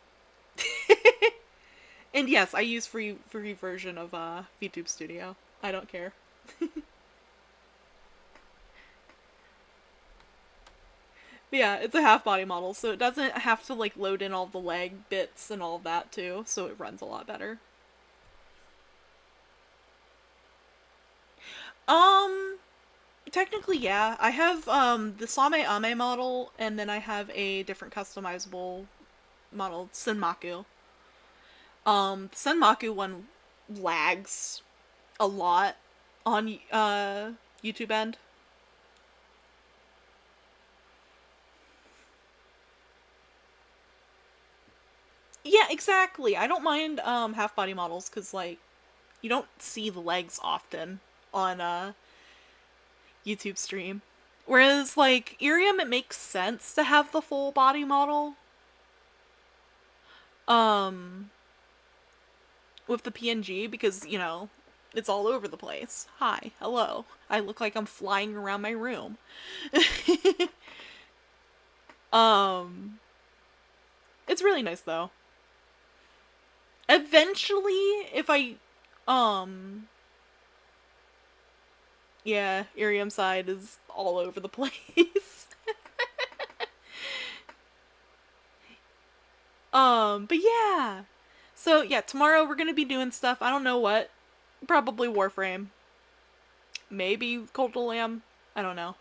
And yes, I use free version of VTube Studio. I don't care. But yeah, it's a half body model, so it doesn't have to like load in all the leg bits and all of that too, so it runs a lot better. Technically, yeah. I have the Sameame model, and then I have a different customizable model, Senmaku. The Senmaku one lags a lot on YouTube end. Yeah, exactly. I don't mind half body models because like you don't see the legs often on YouTube stream. Whereas like Iriam, it makes sense to have the full body model. With the PNG because, you know, it's all over the place. Hi, hello. I look like I'm flying around my room. It's really nice though. Eventually, if I yeah, Iriam side is all over the place. But yeah. So yeah, tomorrow we're gonna be doing stuff. I don't know what. Probably Warframe. Maybe Cult of Lamb. I don't know.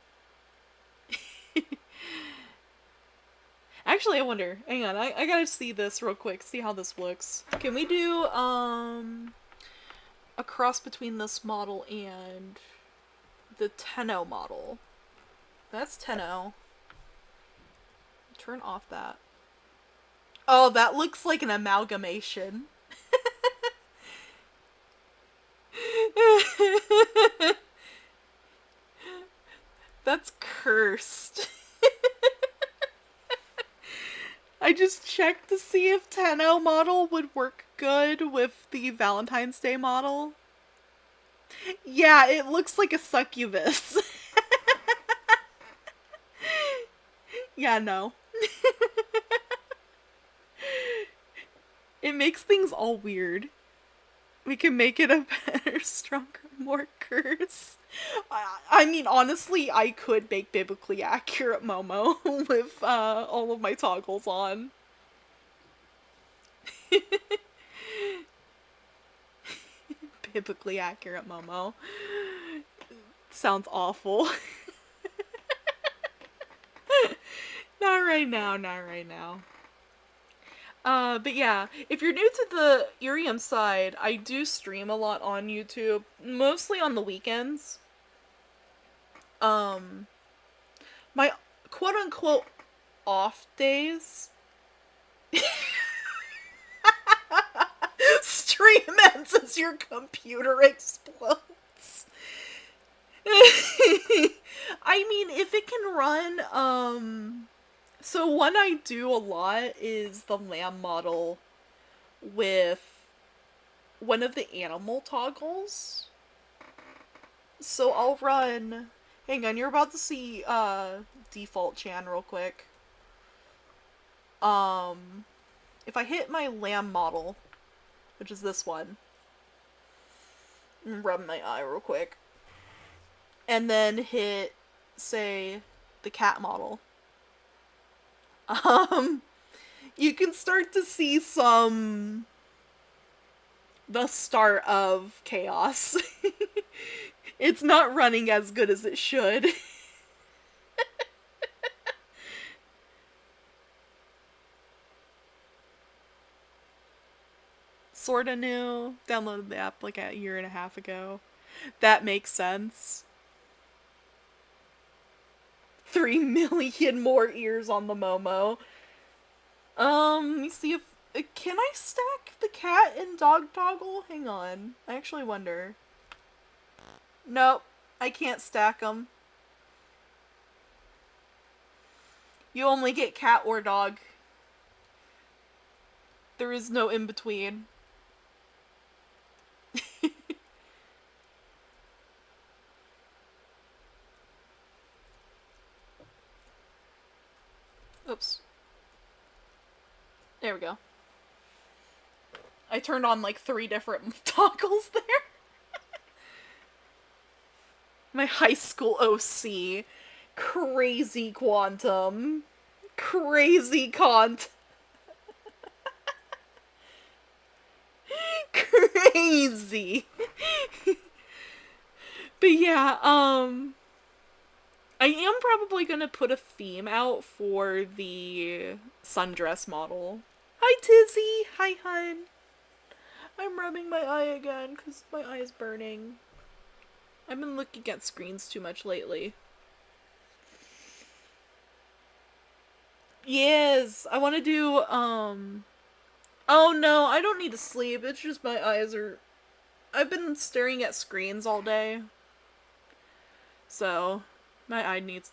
Actually, I wonder. Hang on, I gotta see this real quick, see how this looks. Can we do, a cross between this model and the Tenno model? That's Tenno. Turn off that. Oh, that looks like an amalgamation. That's cursed. I just checked to see if Tenno model would work good with the Valentine's Day model. Yeah, it looks like a succubus. Yeah, no. It makes things all weird. We can make it a better, stronger, more curse. I mean, honestly, I could make biblically accurate Momo with all of my toggles on. Biblically accurate Momo. Sounds awful. Not right now, not right now. But yeah, if you're new to the Iriam side, I do stream a lot on YouTube, mostly on the weekends. My quote-unquote off days. Stream ends as your computer explodes. I mean, if it can run, so one I do a lot is the lamb model with one of the animal toggles. So I'll run... Hang on, you're about to see, default chan real quick. if I hit my lamb model, which is this one, and rub my eye real quick, and then hit, say, the cat model, you can start to see the start of chaos. It's not running as good as it should. Sorta new. Downloaded the app like a year and a half ago. That makes sense. 3 million more ears on the Momo. Let me see if... can I stack the cat and dog toggle? Hang on. I actually wonder. Nope. I can't stack them. You only get cat or dog. There is no in-between. Oops. There we go. I turned on like 3 different toggles there. My high school OC. Crazy quantum. Crazy cont. Crazy. But yeah, I am probably gonna put a theme out for the sundress model. Hi, Tizzy! Hi, hun! I'm rubbing my eye again because my eye is burning. I've been looking at screens too much lately. Yes! I want to do, oh no, I don't need to sleep. It's just my eyes are... I've been staring at screens all day. So, my eye needs...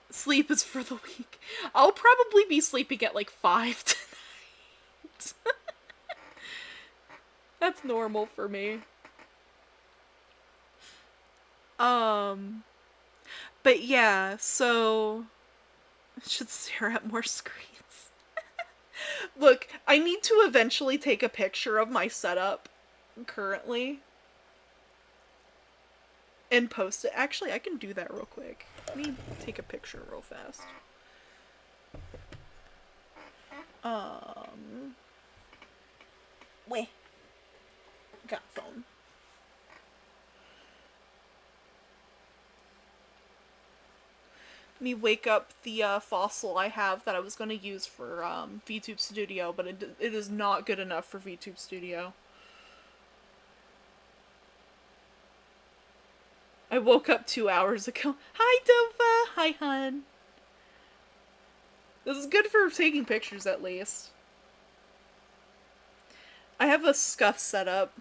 Sleep is for the weak. I'll probably be sleeping at like 5 tonight. That's normal for me. But yeah, so... I should stare at more screens. Look, I need to eventually take a picture of my setup currently. And post it. Actually, I can do that real quick. Let me take a picture real fast. Wait. Got phone. Let me wake up the fossil I have that I was going to use for VTube Studio, but it is not good enough for VTube Studio. I woke up 2 hours ago. Hi, Dova! Hi, hun! This is good for taking pictures, at least. I have a scuff set up.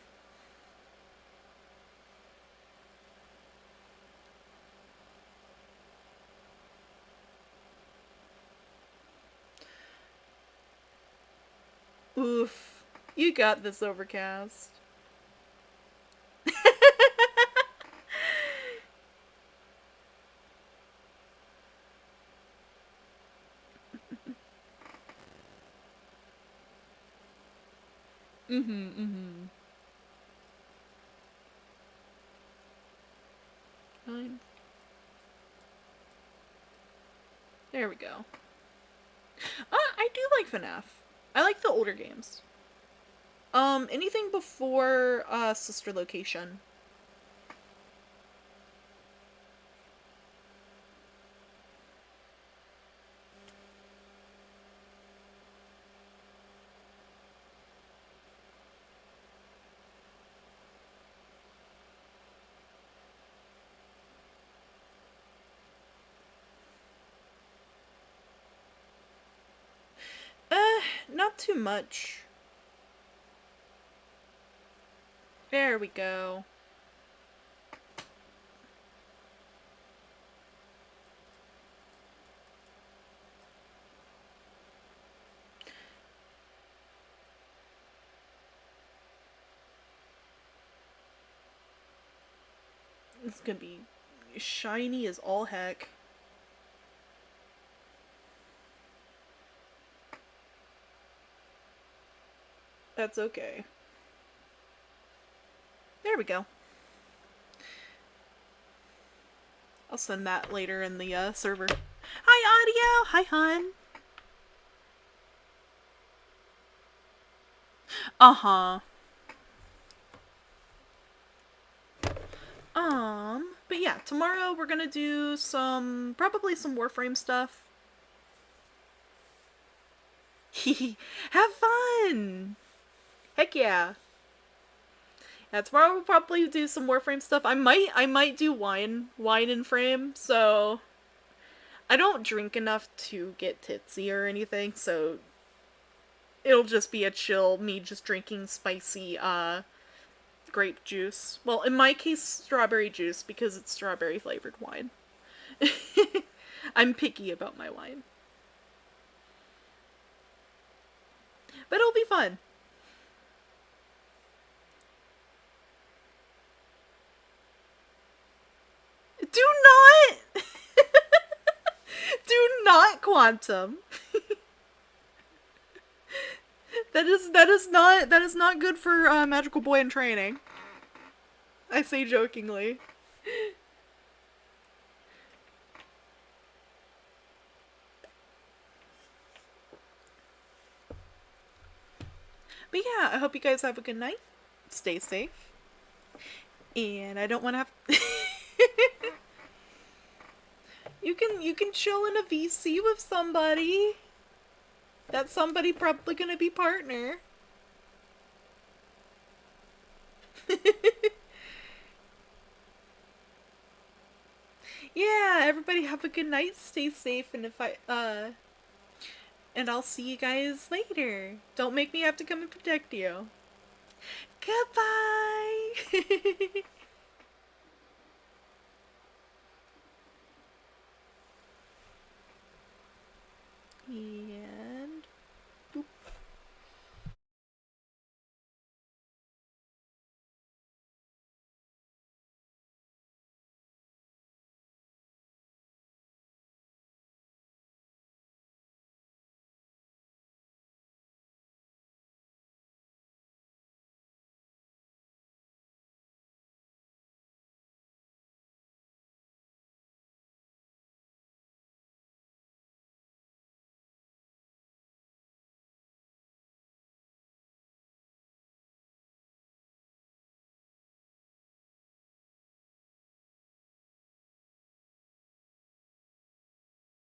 Oof. You got this, Overcast. Fine. There we go. I do like FNAF. I like the older games. Anything before, Sister Location. Not too much. There we go. It's gonna be shiny as all heck. That's okay. There we go. I'll send that later in the server. Hi, audio! Hi, hun! Uh-huh. But yeah, tomorrow we're gonna do probably some Warframe stuff. Have fun! Heck yeah. Yeah, tomorrow we'll probably do some Warframe stuff. I might do wine and frame, so I don't drink enough to get tipsy or anything, so it'll just be a chill, me just drinking spicy, grape juice. Well, in my case, strawberry juice, because it's strawberry flavored wine. I'm picky about my wine. But it'll be fun. Do not! Do not quantum! That is not good for Magical Boy in training. I say jokingly. But yeah, I hope you guys have a good night. Stay safe. And I don't want to have You can chill in a VC with somebody. That somebody probably gonna be partner. Yeah, everybody have a good night, stay safe, and and I'll see you guys later. Don't make me have to come and protect you. Goodbye!